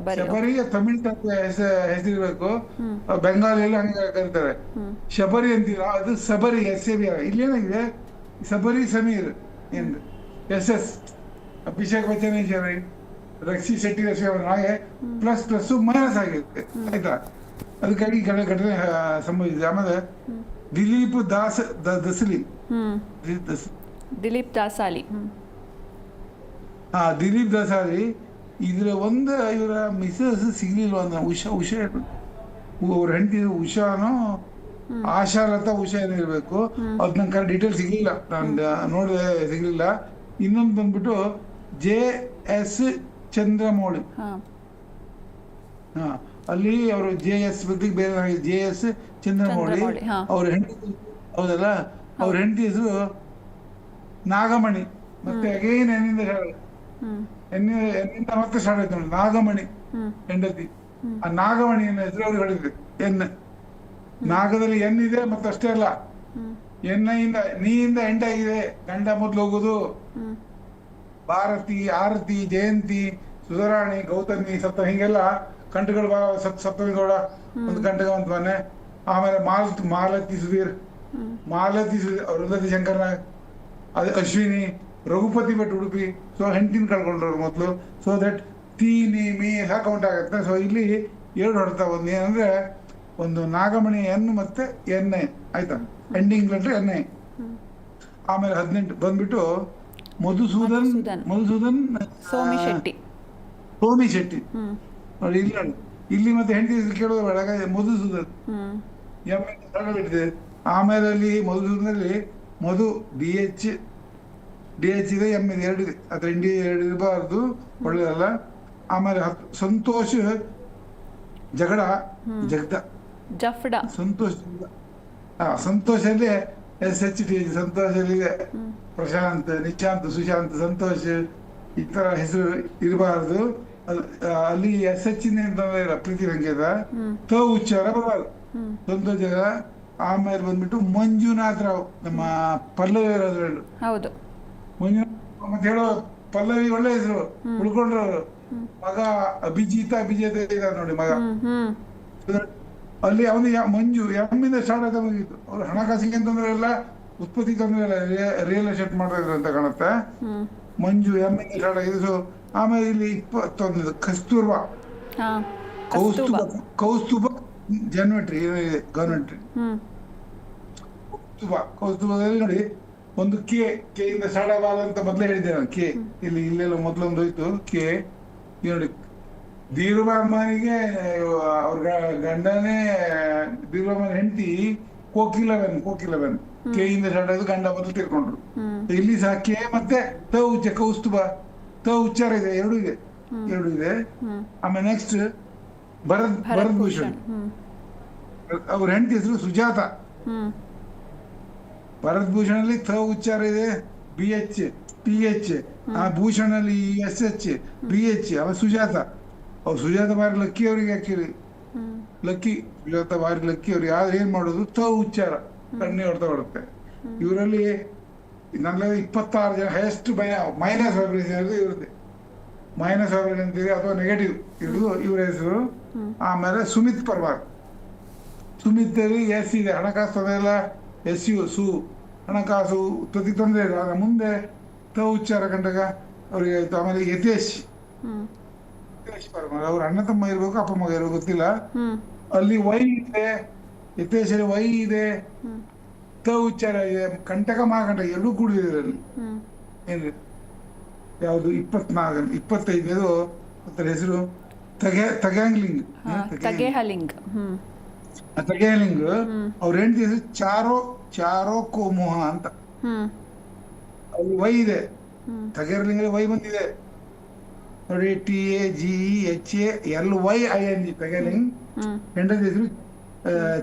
ತಮಿಳ್ ಹೆಸರಿರ್ಬೇಕು, ಬೆಂಗಾಲಿಯಲ್ಲಿ ಹಂಗೆ ಕರೀತಾರೆ. ಶಬರಿ ಅಂತೀರ, ಅದು ಸಬರಿ, SAB. ಇಲ್ಲೇನಾಗಿದೆ, ಸಬರಿ ಸಮೀರ್ ಎಂದು SS. ಅಭಿಷೇಕ್ ಬಚ್ಚನ್, ರಕ್ಷಿ ಶೆಟ್ಟಿ, ಹಾಗೆ ಪ್ಲಸ್ ಮೈನಸ್ ಆಗಿದೆ. ಆಯ್ತಾ, ಅದಕ್ಕಾಗಿ ಘಟನೆ ಸಂಭವಿಸಿದೆ. ಆಮೇಲೆ ದಿಲೀಪ್ ದಸಲಿ. ದಿಲೀಪ್ ದಾಸಾಲಿ. ದಿಲೀಪ್ ದಾಸಾಲಿ. ಇದ್ರ ಇವರ ಮಿಸಸ್ ಸಿಗ್ಲಿಲ್ವ ಅಂದ್ರೆ ಉಷಾ ಅವ್ರ ಹೆಂಡತಿ ಉಷಾನು ಆಶಾಲತಾ ಉಷಾ ಏನಿರ್ಬೇಕು, ಅದ್ ನಂಗೆ ಡೀಟೇಲ್ ಸಿಗ್ಲಿಲ್ಲ, ನಾನು ನೋಡಿದೆ ಸಿಗ್ಲಿಲ್ಲ. ಇನ್ನೊಂದು ಬಂದ್ಬಿಟ್ಟು JS ಚಂದ್ರಮೌಳಿ. ಅಲ್ಲಿ ಅವರು JS ಬದಲಿಗೆ ಬೇರೆ JS ಚಂದ್ರಮೌಳಿ ಅವ್ರ ಹೆಂಡತಿ. ಹೌದಲ್ಲ, ಅವ್ರ ಹೆಂಡತಿ ಹೆಸರು ನಾಗಮಣಿ. ಮತ್ತೆ ಅಗೇನ್ ಎನ್ನಿಂದ ಮತ್ತೆ ಸ್ಟಾರ್ಟ್ ಆಯ್ತು ನೋಡಿ, ನಾಗಮಣಿ ಹೆಂಡತಿ. ಆ ನಾಗಮಣಿಯ ಹೆಸರು ಅವ್ರಿಗೆ ಹೊಡಿದೆ ಎನ್. ನಾಗದಲ್ಲಿ N ಇದೆ, ಮತ್ತೆ ಅಷ್ಟೇ ಅಲ್ಲ, ನೀಯಿಂದ ಎಂಡ್ ಆಗಿದೆ. ಗಂಡ ಮೊದ್ಲು ಹೋಗುದು ಭಾರತಿ, ಆರತಿ, ಜಯಂತಿ, ಸುಧರಾಣಿ, ಗೌತಮಿ, ಸಪ್ತ, ಹಿಂಗೆಲ್ಲ ಕಂಠಗಳು ಸಪ್ತಮಿಗೌಡ ಒಂದು ಕಂಠಗ ಒಂದು ಮನೆ. ಆಮೇಲೆ ಮಾಲತಿ ಸುಧೀರ್, ಅರುಂಧತಿ ಶಂಕರ್ ನಾಗ್, ಅದೇ ಅಶ್ವಿನಿ, ರಘುಪತಿ ಭಟ್ ಉಡುಪಿ. ಸೊ ಹೆಂಡತಿನ ಕಳ್ಕೊಂಡ್ರು ಮೊದಲು. ಸೊ ದಟ್ ಮೀ ಸಹ ಕೌಂಟ್ ಆಗುತ್ತೆ. ಸೊ ಇಲ್ಲಿ 2 ಹೊಡ್ತಾ, ಒಂದು ಏನಂದ್ರೆ ಒಂದು ನಾಗಮಣಿ N ಮತ್ತೆ NI, ಆಯ್ತಾ, ಎಂಡಿಂಗ್ ಲೆಟರ್ NI. ಆಮೇಲೆ 18 ಬಂದ್ಬಿಟ್ಟು ಮಧುಸೂದನ್ ಸೋಮಿ ಶೆಟ್ಟಿ. ನೋಡಿ ಇಲ್ಲಿ ಮತ್ತೆ ಹೆಂಡತಿ ಕೇಳೋದು ಬೇಡ, ಮಧುಸೂದನ್ ಬಿಟ್ಟಿದೆ. ಆಮೇಲೆ ಅಲ್ಲಿ ಮಧುಸೂದನಲ್ಲಿ ಮಧು DH DH ಇದೆ, M ಇದೆ, ಎರಡು ಇದೆ. ಅದ್ರ ಇಂಡಿ ಎರಡು ಇರಬಾರ್ದು, ಒಳ್ಳೇದಲ್ಲ. ಆಮೇಲೆ ಸಂತೋಷ್ ಜಗಡ ಜಗದ ಜಫ್ಡ. ಸಂತೋಷ್ ಸಂತೋಷಲ್ಲಿ SHTH ಸಂತೋಷಲ್ಲಿ ಪ್ರಶಾಂತ್, ನಿಶಾಂತ್, ಸುಶಾಂತ್, ಸಂತೋಷ್ ಈ ತರ ಹೆಸರು ಇರಬಾರ್ದು. ಅಲ್ಲಿ SH ತೊಂದರೆ ಇಲ್ಲ, ಪ್ರೀತಿ ಸಂಕೇತ. ಉಚ್ಚಾರ ಬರಬಾರ್ದು, ಸಂತೋಷ ಜಗ. ಆಮೇಲೆ ಬಂದ್ಬಿಟ್ಟು ಮಂಜುನಾಥ್ ರಾವ್, ನಮ್ಮ ಪಲ್ಲವಿ ಹಸ್ಬೆಂಡ್. ಹೌದು. ಮಂಜುನಾಥ್ ಮತ್ತೆ ಹೇಳೋ ಪಲ್ಲವಿ ಒಳ್ಳೆ ಹೆಸರು, ಉಳ್ಕೊಂಡ್ರು. ಮಗ ಅಭಿಜಿತ ಇದ ನೋಡಿ ಮಗ. ಅಲ್ಲಿ ಅವನಿಗೆ ಮಂಜು ಎಮ್ಮಿಂದ ಸ್ಟಾರ್ಟ್ ಆಯ್ತಾ ಮುಗಿತ್ತು. ಅವ್ರು ಹಣಕಾಸಿಗೆ ತೊಂದರೆ ಇಲ್ಲ, ಉತ್ಪತ್ತಿ ತೊಂದರೆ ಇಲ್ಲ, ರಿಯಲ್ ಎಸ್ಟೇಟ್ ಮಾಡ್ತಾ ಇದ್ರು ಅಂತ ಕಾಣುತ್ತೆ. ಮಂಜು ಎಮ್ಮಿಂದ ಸ್ಟಾರ್ಟ್ ಆಗಿದೆ. ಸೊ ಆಮೇಲೆ ಇಲ್ಲಿ 21 ಕಸ್ತೂರ್ಬಾ, ಕೌಸ್ತುಭ ಜನ್ವೆಟ್ರಿ ಇದೆ, ಗವರ್ಮೆಂಟ್ರಿ. ಕೌಸ್ತುಭದಲ್ಲಿ ನೋಡಿ ಒಂದು ಕೆ ಇಂದ ಸ್ಟಾರ್ಟ್ ಆಗಬಾರ್ದು ಮೊದಲೇ ಹೇಳಿದ್ದೆ ನಾನು. ಕೆ ಇಲ್ಲೆಲ್ಲ ಮೊದಲೊಂದು ಹೋಯ್ತು ಕೆ. ನೋಡಿ ಧೀರುಭಾಮನಿಗೆ ಅವ್ರ ಗಂಡನೇ, ಧೀರುಭಾಮನ ಹೆಂಡತಿ ಕೋಕಿಲವೆನ್ ಕೆ ಇಂದ ಸ್ಟಾರ್ಟ್ ಆಯ್ತು, ಗಂಡ ಮೊದಲು ತೀರ್ಕೊಂಡ್ರು. ಇಲ್ಲಿ ಸಹ ಕೆ ಮತ್ತೆ ಕೌಸ್ತುಭ ಉಚ್ಚಾರ ಇದೆ, ಎರಡು ಇದೆ. ಆಮೇಲೆ ನೆಕ್ಸ್ಟ್ ಭರತ್ ಭೂಷಣ್, ಅವ್ರ ಹೆಂಡತಿ ಹೆಸರು ಸುಜಾತ. ಭರತ್ ಭೂಷಣ್ ಅಲ್ಲಿ ಉಚ್ಚಾರ ಇದೆ, BH TH. ಆ ಭೂಷಣ್ ಅಲ್ಲಿ SH BH. ಅವ ಸುಜಾತ, ಅವ್ರು ಸುಜಾತ ಬಾರಿ ಲಕ್ಕಿ, ಅವ್ರಿಗೆ ಹಾಕಿರಿ ಲಕ್ಕಿ, ಸುಜಾತ ಬಾರಿ ಲಕ್ಕಿ ಅವ್ರಿಗೆ. ಆದ್ರೆ ಏನ್ ಮಾಡೋದು, ಉಚ್ಚಾರ ಕಣ್ಣಿ ಹೊಡ್ತಾ ಬರುತ್ತೆ. ಇವರಲ್ಲಿ ನನ್ನಲ್ಲಿ 26 ಜನ ಹೈಯೆಸ್ಟ್ ಮೈನಸ್ ವೈಬ್ರೇಷನ್ ಇರುತ್ತೆ. ಮೈನಸ್ ವೈಬ್ರೇಷನ್ ಅಂತೀವಿ ಅಥವಾ ನೆಗೆಟಿವ್ ಇರೋದು ಇವ್ರ ಹೆಸರು. ಆಮೇಲೆ ಸುಮಿತ್ ಪರ್ವಾರ್, ಸುಮಿತ್ ಅಲ್ಲಿ S ಇದೆ, ಹಣಕಾಸು ತೊಂದರೆ ಇಲ್ಲ. SU ಹಣಕಾಸು ಉತ್ಪತ್ತಿ ತೊಂದರೆ ಇಲ್ಲ. ಮುಂದೆ ಉಚ್ಚಾರ ಕಂಡಾಗ ಅವ್ರಿಗೆ ಆಯ್ತು. ಆಮೇಲೆ ಯತೇಶ್ ಪರ್ವಾರ್, ಅವ್ರ ಅಣ್ಣ ತಮ್ಮ ಇರ್ಬೇಕು, ಅಪ್ಪ ಮಗ ಇರ್ಬೇಕು ಗೊತ್ತಿಲ್ಲ. ಅಲ್ಲಿ Y ಇದೆ, ಯತೇಶ್ ಅಲ್ಲಿ Y ಇದೆ, ಉಚ್ಚಾರ ಇದೆ. ಕಂಟಕ ಮಹಾಕಂಟಕ ಎರಡೂ ಕೂಡಿದೆ ಅಲ್ಲಿ. ಏನಿದೆ ಯಾವುದು 25 ಅದರ ಹೆಸರು ತಗ್ಯಾಂಗ್ಲಿಂಗ್. ಅವ್ರ ಹೆಂಡತಿ ಹೆಸರು ಚಾರೋ ಕೋಮೋಹ ಅಂತ. ಅಲ್ಲಿ Y ಇದೆ, ತಗೇರ್ಲಿಂಗ್ Y ಬಂದಿದೆ ನೋಡಿ, TAGEHALYING ತಗೇರ್ಲಿಂಗ್. ಹೆಂಡತಿ ಹೆಸರು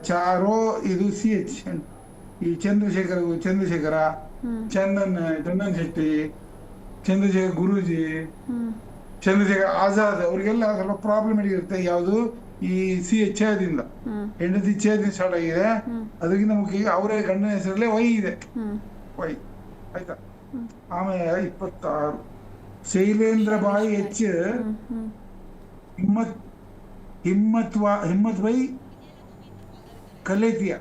ಚಾರೋ, ಇದು CH. ಈ ಚಂದ್ರಶೇಖರ, ಚಂದನ್ ಶೆಟ್ಟಿ, ಚಂದ್ರಶೇಖರ್ ಗುರೂಜಿ, ಚಂದ್ರಶೇಖರ್ ಆಜಾದ್, ಅವ್ರಿಗೆಲ್ಲ ಸ್ವಲ್ಪ ಪ್ರಾಬ್ಲಮ್ ಇರುತ್ತೆ. ಯಾವುದು ಈ CH ದಿಂದ, ಹೆಂಡತಿ ದಿಂದ ಸ್ಟಾರ್ಟ್ ಆಗಿದೆ. ಅದಕ್ಕಿಂತ ಮುಖ್ಯ ಅವರ ಗಂಡನ ಹೆಸರಲ್ಲೇ Y ಇದೆ, Y ಆಯ್ತಾ. ಆಮೇಲೆ 26 ಶೈಲೇಂದ್ರ ಬಾಯಿ H, ಹಿಮ್ಮತ್ ಬೈ ಕಲೇತಿಯ.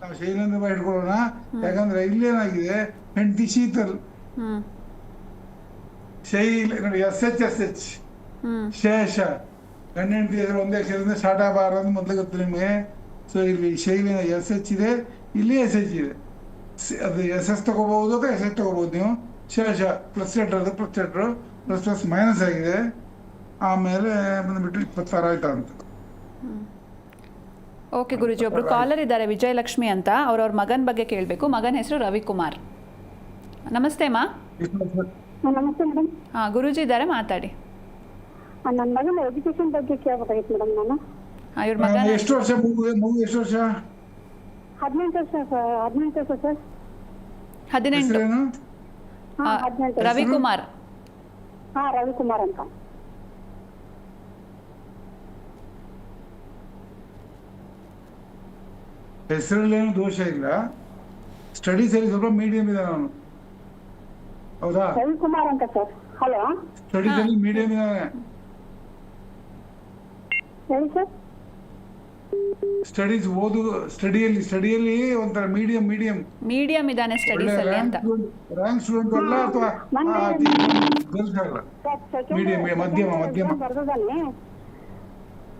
ನಾವು ಶೈಲೇಂದ್ರ ಬಾಯಿ ಹಿಡ್ಕೊಳ್ಳೋಣ, ಯಾಕಂದ್ರೆ ಇಲ್ಲೇನಾಗಿದೆ, ಹೆಂಡತಿ ಶೀತಲ್. ನೋಡಿ SH ಶೇಷ, ಗಂಡ ಹೆಂಡತಿ ಹೆಸರು ಒಂದೇ ಅಕ್ಷರದಿಂದ ಸ್ಟಾರ್ಟ್ ಆಗಬಾರದು ಮೊದಲು ಗೊತ್ತು ನಿಮಗೆ. ಸೊ ಇಲ್ಲಿ ಶೈಲಿನ SH ಇದೆ, ಇಲ್ಲಿ SH ಇದೆ. ಅದು SS ತಗೋಬಹುದು ಅಥವಾ SH ತಗೋಬಹುದು ನೀವು. ಶೇಷ ಪ್ಲಸ್ ಲೆಟರ್ ಪ್ಲಸ್ ಮೈನಸ್ ಆಗಿದೆ. ಆಮೇಲೆ ಬಂದ್ಬಿಟ್ಟು 26 ಆಯ್ತಾ ಅಂತ. ಓಕೆ ಗುರುಜಿ, ಒಬ್ರು ಕಾಲರ್ ಇದ್ದಾರೆ ವಿಜಯಲಕ್ಷ್ಮಿ ಅಂತ. ಅವ್ರವ್ರ ಮಗನ ಬಗ್ಗೆ ಕೇಳಬೇಕು. ಮಗನ ಹೆಸರು ರವಿಕುಮಾರ್. ನಮಸ್ತೆ ಅಮ್ಮ. ನಮಸ್ತೆ ಮೇಡಮ್. ಗುರುಜಿ ಇದ್ದಾರೆ, ಮಾತಾಡಿ. ನನ್ನ ಮಗನ ಎಜುಕೇಶನ್ ಬಗ್ಗೆ ಕೇಳಬೇಕಾಗಿತ್ತು ಮೇಡಮ್ ನಾನು. ಇವ್ರ ಮಗ ಎಷ್ಟು ವರ್ಷ? ಮಗು ಎಷ್ಟು ವರ್ಷ? 18 ವರ್ಷ ಸರ್. 18. ರವಿಕುಮಾರ್. ರವಿಕುಮಾರ್ ಅಂತ. ಹೆಸರಲ್ಲೇನು ದೋಷ ಇಲ್ಲ, ಸ್ಟಡೀಸ್ ಅಲ್ಲಿ ಸ್ವಲ್ಪ ಮೀಡಿಯಂ ಇದೆ. ನಾನು ಹೌದಾ? ರವಿಕುಮಾರ್ ಅಂತ ಸರ್. ಹಲೋ, ಸ್ಟಡೀಸ್ ಅಲ್ಲಿ ಮೀಡಿಯಂ ಇದ್ದಾನೆ. ಹೇಳಿ ಸರ್. ಸ್ಟಡಿಯಲ್ಲಿ ಒಂಥರ ಮೀಡಿಯಂ ಇದ್ದಾನೆ ಸ್ಟಡೀಸ್ ಅಲ್ಲಿ ಅಂತ. ರ್ಯಾಂಕ್ ಸ್ಟೂಡೆಂಟ್ ಅಲ್ಲ ಅಥವಾ ಮೀಡಿಯಂ, ಮಧ್ಯಮ.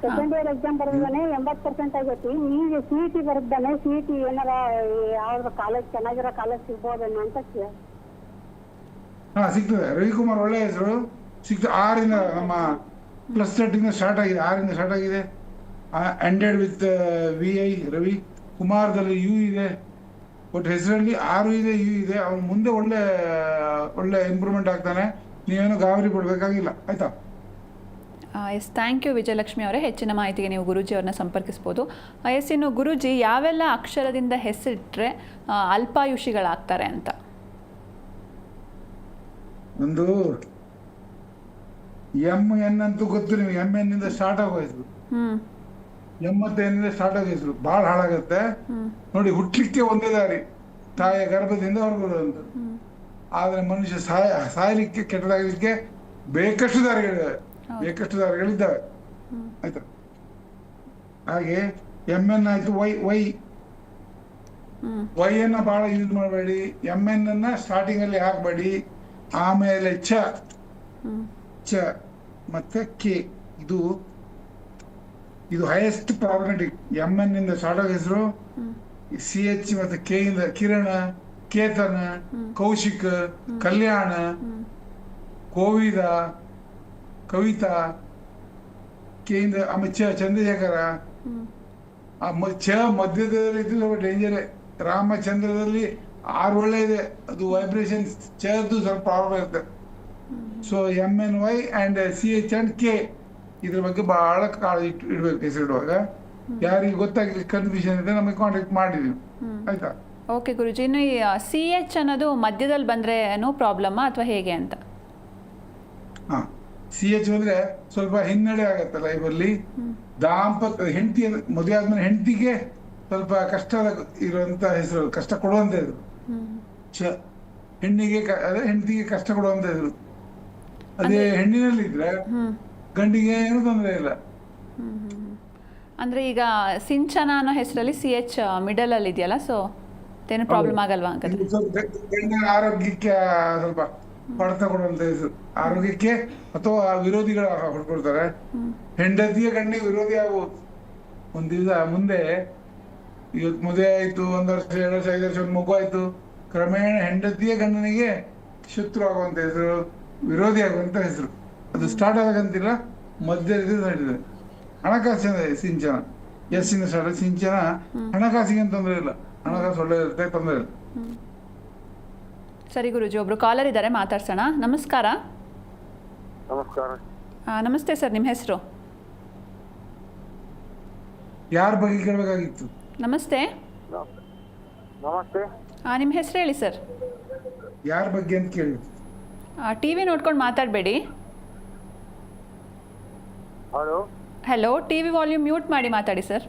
ಸೆಕೆಂಡ್ ಇಯರ್ ಎಕ್ಸಾಮ್ ಬರೆದಿದ್ದಾನೆ, 80% ಆಗೈತಿ. ಈಗ CET ಬರೆದಿದ್ದಾನೆ. CET ಏನಾರ ಯಾವ್ದು ಕಾಲೇಜ್ ಚೆನ್ನಾಗಿರೋ ಕಾಲೇಜ್ ಸಿಗ್ಬೋದೇನೋ ಅಂತ. ಸಿಗ್ತದೆ. ರವಿಕುಮಾರ್ ಒಳ್ಳೆ ಹೆಸರು ಸಿಗ್ತದೆ. 6 ನಮ್ಮ ಪ್ಲಸ್ 30 ಸ್ಟಾರ್ಟ್ ಆಗಿದೆ, 6 ಸ್ಟಾರ್ಟ್ ಆಗಿದೆ. Ended with VI. ರವಿ ಕುಮಾರದಲ್ಲಿ U ಇದೆ. ಒಟ್ಟು ಹೆಸರಲ್ಲಿ 6 ಇದೆ, ಯು ಇದೆ. ಅವ್ನು ಮುಂದೆ ಒಳ್ಳೆ ಒಳ್ಳೆ ಇಂಪ್ರೂವ್ಮೆಂಟ್ ಆಗ್ತಾನೆ. ನೀವೇನು ಗಾಬರಿ ಪಡ್ಬೇಕಾಗಿಲ್ಲ, ಆಯ್ತಾ? ಎಸ್, ಥ್ಯಾಂಕ್ ಯು ವಿಜಯಲಕ್ಷ್ಮಿ ಅವರೇ. ಹೆಚ್ಚಿನ ಮಾಹಿತಿಗೆ ನೀವು ಗುರೂಜಿ ಅವ್ರನ್ನ ಸಂಪರ್ಕಿಸ್ಬೋದು. ಎಸ್, ಇನ್ನು ಗುರೂಜಿ ಯಾವೆಲ್ಲ ಅಕ್ಷರದಿಂದ ಹೆಸರಿಟ್ರೆ ಅಲ್ಪಾಯುಷಿಗಳಾಗ್ತಾರೆ ಅಂತ? ಒಂದು MN ಅಂತೂ ಗೊತ್ತು ನಿಮಗೆ. MN ಇಂದ ಸ್ಟಾರ್ಟ್ ಆಗೋ ಹೆಸರು, M ಸ್ಟಾರ್ಟ್ ಆಗೋ ಹೆಸರು ಬಹಳ ಹಾಳಾಗತ್ತೆ ನೋಡಿ. ಹುಟ್ಲಿಕ್ಕೆ ಒಂದೇ ದಾರಿ, ತಾಯಿಯ ಗರ್ಭದಿಂದ ಹೊರಬರುವಂತ. ಆದ್ರೆ ಮನುಷ್ಯ ಸಾಯಲಿಕ್ಕೆ, ಕೆಟ್ಟದಾಗಲಿಕ್ಕೆ ಬೇಕಷ್ಟು ದಾರಿಗಳಿದ್ದಾವೆ, ಬೇಕಷ್ಟು ದಾರಿಗಳಿದ್ದಾವೆ, ಆಯ್ತಾ? ಹಾಗೆ MN ಆಯ್ತು. ವೈ ಅನ್ನ ಬಹಳ ಯೂಸ್ ಮಾಡಬೇಡಿ. MN ಅನ್ನ ಸ್ಟಾರ್ಟಿಂಗ್ ಅಲ್ಲಿ ಹಾಕಬೇಡಿ. ಆಮೇಲೆ ಚ ಮತ್ತೆ ಕೆ, ಇದು ಹೈಯೆಸ್ಟ್ ಪ್ರಾಬ್ಲಮೆಟಿಕ್. MN ಇಂದ ಸ್ಟಾರ್ಟ್ ಆಗೋ ಹೆಸರು, CH ಮತ್ತೆ ಕೆ ಇಂದ ಕಿರಣ, ಕೇತನ, ಕೌಶಿಕ್, ಕಲ್ಯಾಣ, ಕೋವಿದ, ಕವಿತಾ, ಕೆ ಇಂದ ಆಮೇಲೆ ಚಂದ್ರಶೇಖರ. ಮಧ್ಯದಲ್ಲಿ ಇದ್ದು ಸ್ವಲ್ಪ ಡೇಂಜರ್. ರಾಮಚಂದ್ರದಲ್ಲಿ 6 ಒಳ್ಳೆ ಇದೆ, ಅದು ವೈಬ್ರೇಷನ್ ಚದು ಸ್ವಲ್ಪ ಪ್ರಾಬ್ಲಮ್ ಇರುತ್ತೆ. So MNY and CH and K ಇದ್ರ ಬಗ್ಗೆ ಬಹಳ ಕಾಳಜಿ ಇಡ್ಬೇಕು ಹೆಸರಿಡುವಾಗ. ಯಾರಿಗೆ ಗೊತ್ತಾಗ್ಲಿ ಕನ್ಫ್ಯೂಷನ್ ಇದೆ ನಮಗೆ ಕಾಂಟ್ಯಾಕ್ಟ್ ಮಾಡಿದೀವಿ, ಆಯ್ತಾ? ಓಕೆ ಗುರುಜಿ, ಇನ್ನು ಈ CH ಅನ್ನೋದು ಮಧ್ಯದಲ್ಲಿ ಬಂದ್ರೆ ನೋ ಪ್ರಾಬ್ಲಮ್ ಅಥವಾ ಹೇಗೆ ಅಂತ? CH ಅಂದ್ರೆ ಸ್ವಲ್ಪ ಹಿನ್ನಡೆ ಆಗತ್ತೆ ಲೈಫಲ್ಲಿ. ದಾಂಪತ್ಯ ಹೆಂಡತಿ ಮದುವೆ ಆದ್ಮೇಲೆ ಹೆಂಡತಿಗೆ ಸ್ವಲ್ಪ ಕಷ್ಟ ಇರುವಂತ ಹೆಸರು, ಕಷ್ಟ ಕೊಡುವಂತ ಹೆಸರು. ಹೆಣ್ಣಿಗೆ ಅದೇ ಹೆಂಡತಿಗೆ ಕಷ್ಟ ಕೊಡುವಂತ ಹೆಸರು. ಅದೇ ಹೆಣ್ಣಿನಲ್ಲಿ ಇದ್ರೆ ಗಂಡಿಗೆ ಏನು ತೊಂದರೆ ಇಲ್ಲ. ಅಂದ್ರೆ ಈಗ ಸಿಂಚನ ಅನ್ನೋ ಹೆಸರಲ್ಲಿ CH ಮಿಡಲ್ ಅಲ್ಲಿ ಇದೆಯಲ್ಲ, ಸೊ ಏನು ಪ್ರಾಬ್ಲಮ್ ಆಗಲ್ವಾ ಅಂತ? ಗಂಡಿನ ಆರೋಗ್ಯಕ್ಕೆ ಸ್ವಲ್ಪ ಹೊಡೆತ ಕೊಡುವಂತ ಹೆಸರು, ಆರೋಗ್ಯಕ್ಕೆ ಅಥವಾ ವಿರೋಧಿಗಳ ಹೊಡ್ಕೊಳ್ತಾರೆ. ಹೆಂಡತಿಯ ಗಂಡಿಗೆ ವಿರೋಧಿ ಆಗ್ಬೋದು. ಒಂದ್ ದಿವಸ ಮುಂದೆ, ಇವತ್ತು ಮದುವೆ ಆಯ್ತು, 1 ವರ್ಷ 2 ವರ್ಷ 5 ವರ್ಷ ಒಂದು ಮಗು ಆಯ್ತು, ಕ್ರಮೇಣ ಹೆಂಡತಿಯ ಗಂಡನಿಗೆ ಶತ್ರು ಆಗುವಂತ ಹೆಸರು, ವಿರೋಧಿ ಆಗುವಂತ ಹೆಸರು. ಅದು ಸ್ಟಾರ್ಟ್ ಆಗಂತಿಲ್ಲ, ಮಧ್ಯದಲ್ಲಿ ನಡೆದಿದೆ. ಹಣಕಾಸಿನ ಸಿಂಚನ, ಇಂದ ಸ್ಟಾರ್ಟ್. ಸಿಂಚನ ಹಣಕಾಸಿಗೆ ತೊಂದರೆ ಇಲ್ಲ, ಹಣಕಾಸು ಒಳ್ಳೆ ಇರುತ್ತೆ, ತೊಂದರೆ ಇಲ್ಲ. ಸರಿ ಗುರುಜಿ, ಒಬ್ರು ಕಾಲರ್ ಇದ್ದಾರೆ, ಮಾತಾಡ್ಸೋಣ. ನಮಸ್ಕಾರ. ನಮಸ್ಕಾರ. ನಮಸ್ತೆ ಸರ್, ನಿಮ್ಮ ಹೆಸರು? ಯಾರ ಬಗ್ಗೆ ಕೇಳಬೇಕಾಗಿತ್ತು? ನಮಸ್ತೆ. ನಮಸ್ತೆ. ನಿಮ್ಮ ಹೆಸರು ಹೇಳಿ ಸರ್. ಯಾರ ಬಗ್ಗೆ ಅಂತ ಕೇಳಿ. TV ನೋಡ್ಕೊಂಡು ಮಾತಾಡಬೇಡಿ. Hello. Hello, TV volume mute ಮಾಡಿ ಮಾತಾಡಿ ಸರ್.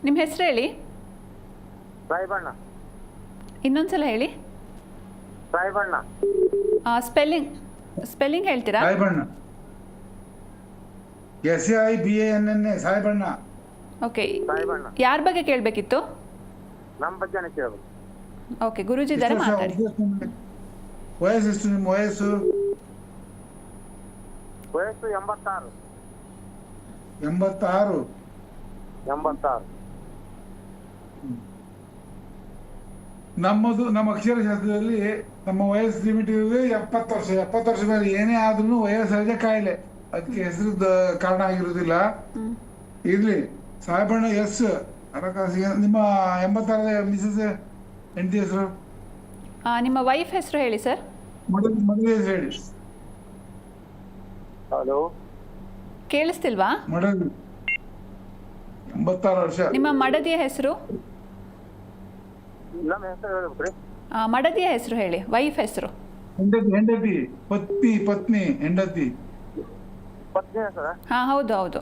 ನಿಮ್ಮ ಹೆಸರು ಹೇಳಿ. ಸಾಯಿಬಣ್ಣ. ಇನ್ನೊಂದ್ಸಲ ಹೇಳಿ. ಸಾಯಿಬಣ್ಣ. ಸ್ಪೆಲ್ಲಿಂಗ್ ಹೇಳ್ತೀರಾ? ಸಾಯಿಬಣ್ಣ, SAIBANN, ಸಾಯಿಬಣ್ಣ. ಓಕೆ, ಸಾಯಿಬಣ್ಣ. ಯಾರ ಬಗ್ಗೆ ಕೇಳಬೇಕಿತ್ತು? ನಮ್ಮ ಬಗ್ಗೆನೇ ಕೇಳಬೇಕು. ಓಕೆ, ಗುರೂಜಿ ಇದ್ದಾರೆ, ಮಾತಾಡಿ. ವಯಸ್ಸು ಎಷ್ಟು ನಿಮ್ಮ ವಯಸ್ಸು? ವಯಸ್ಸು 86. 86. 86. ನಮ್ಮ ಅಕ್ಷರಶಾಸ್ತ್ರದಲ್ಲಿ ನಮ್ಮ ವಯಸ್ಸು ಲಿಮಿಟ್ ಇರೋದು 70 ವರ್ಷ. 70 ವರ್ಷ ಮೇಲೆ ಏನೇ ಆದ್ರೂ ವಯಸ್ಸಹಜ ಕಾಯಿಲೆ, ಅದಕ್ಕೆ ಹೆಸರದ ಕಾರಣ ಆಗಿರುವುದಿಲ್ಲ. ಇರ್ಲಿ, ಸಾಯಿಬಣ್ಣ ಎಸ್ ಹಣಕಾಸಿಗೆ. ನಿಮ್ಮ 86 ಮಿಸಸ್ ಹೆಂಡತಿ ಹೆಸರು? ನಿಮ್ಮ ವೈಫ್ ಹೆಸರು ಹೇಳಿ ಸರ್. ಮದುವೆ ಹೆಸರು ಹೇಳಿ. ಹಲೋ. ಕೇಳಿಸ್ತಿಲ್ವಾ? ಮಡದಿ, 86 ವರ್ಷ. ನಿಮ್ಮ ಮಡದಿಯ ಹೆಸರು? ನಮ್ಮ ಹೆಸರು ಹೇಳ್ಬೇಕ್ರಿ. ಮಡದಿಯ ಹೆಸರು ಹೇಳಿ, ವೈಫ್ ಹೆಸರು. ಹೆಂಡತಿ, ಪತ್ನಿ, ಹೆಂಡತಿ. ಪತ್ನಿ ಹೆಸರ? ಹೌದು ಹೌದು.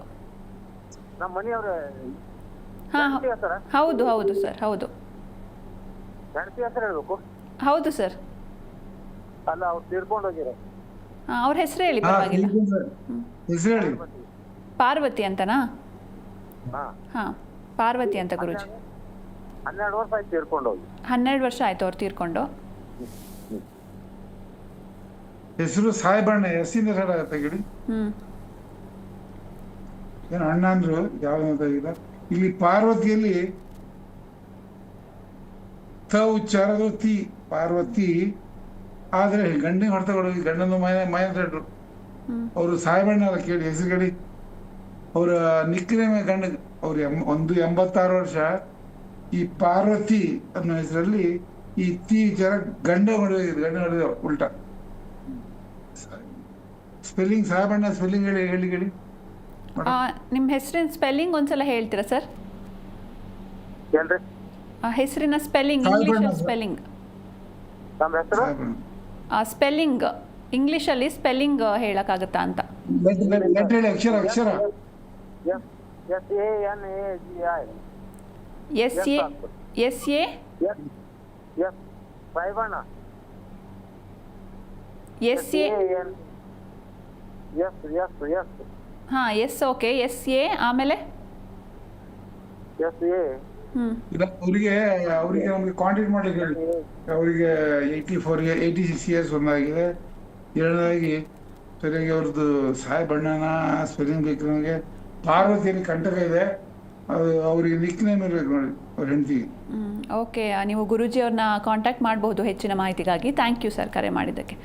ನಮ್ಮ ಮನೆಯವ್ರ ಹೆಸರ? ಹೌದು ಸರ್, ಹೌದು. ಹೆಂಡತಿ ಹೆಸರು ಹೇಳ್ಬೇಕು? ಹೌದು ಸರ್. ಅಲ್ಲ, ಅವ್ರು ತೀರ್ಕೊಂಡು ಹೋಗಿರೋ. ಅವ್ರ ಹೆಸರು ಹೇಳಿ, ಪರವಾಗಿಲ್ಲ. ಹೆಸರು ಹೇಳಿ. ಪಾರ್ವತಿ ಅಂತನಾ? ಹಾ, ಪಾರ್ವತಿ ಅಂತ ಗುರುಜಿ. 12 ವರ್ಷ ಆಯ್ತು ತೀರ್ಕೊಂಡು ಹೋಗಿ. 12 ವರ್ಷ ಆಯ್ತು ಅವ್ರು ತೀರ್ಕೊಂಡು. ಹೆಸರು ಸಾಯಿಬಣ್ಣ, ಎಸ್ಸಿಂದ ಸ್ಟಾರ್ಟ್ ಆಗತ್ತೆ ಗಿಡಿ. ಏನು ಅಣ್ಣ ಅಂದ್ರು ಯಾವ್ದಂತ ಇಲ್ಲ. ಇಲ್ಲಿ ಪಾರ್ವತಿಯಲ್ಲಿ ತ ಉಚ್ಚಾರದು ತಿ, ಪಾರ್ವತಿ. ಆದ್ರೆ ಗಂಡಿನ ಹೊರತಗಳು, ಗಂಡನ ಮೈನರು ಅವರು ಸಾಯಿಬಣ್ಣ ಅಲ್ಲ, ಕೇಳಿ ಹೆಸರು ಕೇಳಿ. ಅವರ ನಿಕ್ನೇಮ್ ಗಂಡ. ಅವ್ರು 86 ವರ್ಷ, ಈ ಪಾರ್ವತಿ ಅನ್ನೋ ಹೆಸರಲ್ಲಿ ಈ ತಿ ವಿಚಾರ ಗಂಡ ಮಾಡಿದ ಉಲ್ಟಾ. ಸ್ಪೆಲ್ಲಿಂಗ್ ಸಾಹೇಬಣ್ಣ ಸ್ಪೆಲ್ಲಿಂಗ್ ಹೇಳಿ. ನಿಮ್ಮ ಹೆಸರಿನ ಸ್ಪೆಲ್ಲಿಂಗ್ ಒಂದ್ಸಲ ಹೇಳ್ತೀರಾ ಸರ್? ಏನ್ರಿ ಹೆಸರಿನ ಸ್ಪೆಲ್ಲಿಂಗ್, ಇಂಗ್ಲೀಷ್ ಸ್ಪೆಲ್ಲಿಂಗ್. ನಮ್ಮ ಹೆಸರು ಸ್ಪೆಲ್ಲಿಂಗ್ ಇಂಗ್ಲೀಷಲ್ಲಿ ಸ್ಪೆಲ್ಲಿಂಗ್ ಹೇಳಕ್ಕಾಗತ್ತಾ ಅಂತ. ಲೆಟರ್ ಹೇಳಿ, ಅಕ್ಷರ SANAGI. SA ಸಾಹೇಬಣ್ಣ SA ಹಾಂ ಎಸ್. ಓಕೆ, SA ಆಮೇಲೆ ಅವರಿಗೆ ನಮಗೆ ಕಾಂಟ್ಯಾಕ್ಟ್ ಮಾಡ್ಲಿಕ್ಕೆ ಹೇಳಿ. ಅವರಿಗೆ 86 ಇಯರ್ಸ್ ಒಂದಾಗಿದೆ. ಎರಡನೇದಾಗಿ ಸರಿಯಾಗಿ ಅವ್ರದ್ದು ಸಾಹೇಬಣ್ಣನ ಸ್ಪೆಲ್ಲಿಂಗ್ ಬೇಕು ನಮಗೆ. ಪಾರ್ವತಿಯಲ್ಲಿ ಕಂಟಕ ಇದೆ, ಅದು ಅವರಿಗೆ ನಿಕ್ ನೇಮ್ ಇರಬೇಕು ನೋಡಿ ಅವ್ರ ಹೆಂಡತಿಗೆ. ಓಕೆ, ನೀವು ಗುರೂಜಿ ಅವ್ರನ್ನ ಕಾಂಟ್ಯಾಕ್ಟ್ ಮಾಡಬಹುದು ಹೆಚ್ಚಿನ ಮಾಹಿತಿಗಾಗಿ. ಥ್ಯಾಂಕ್ ಯು ಸರ್ ಕರೆ ಮಾಡಿದ್ದಕ್ಕೆ.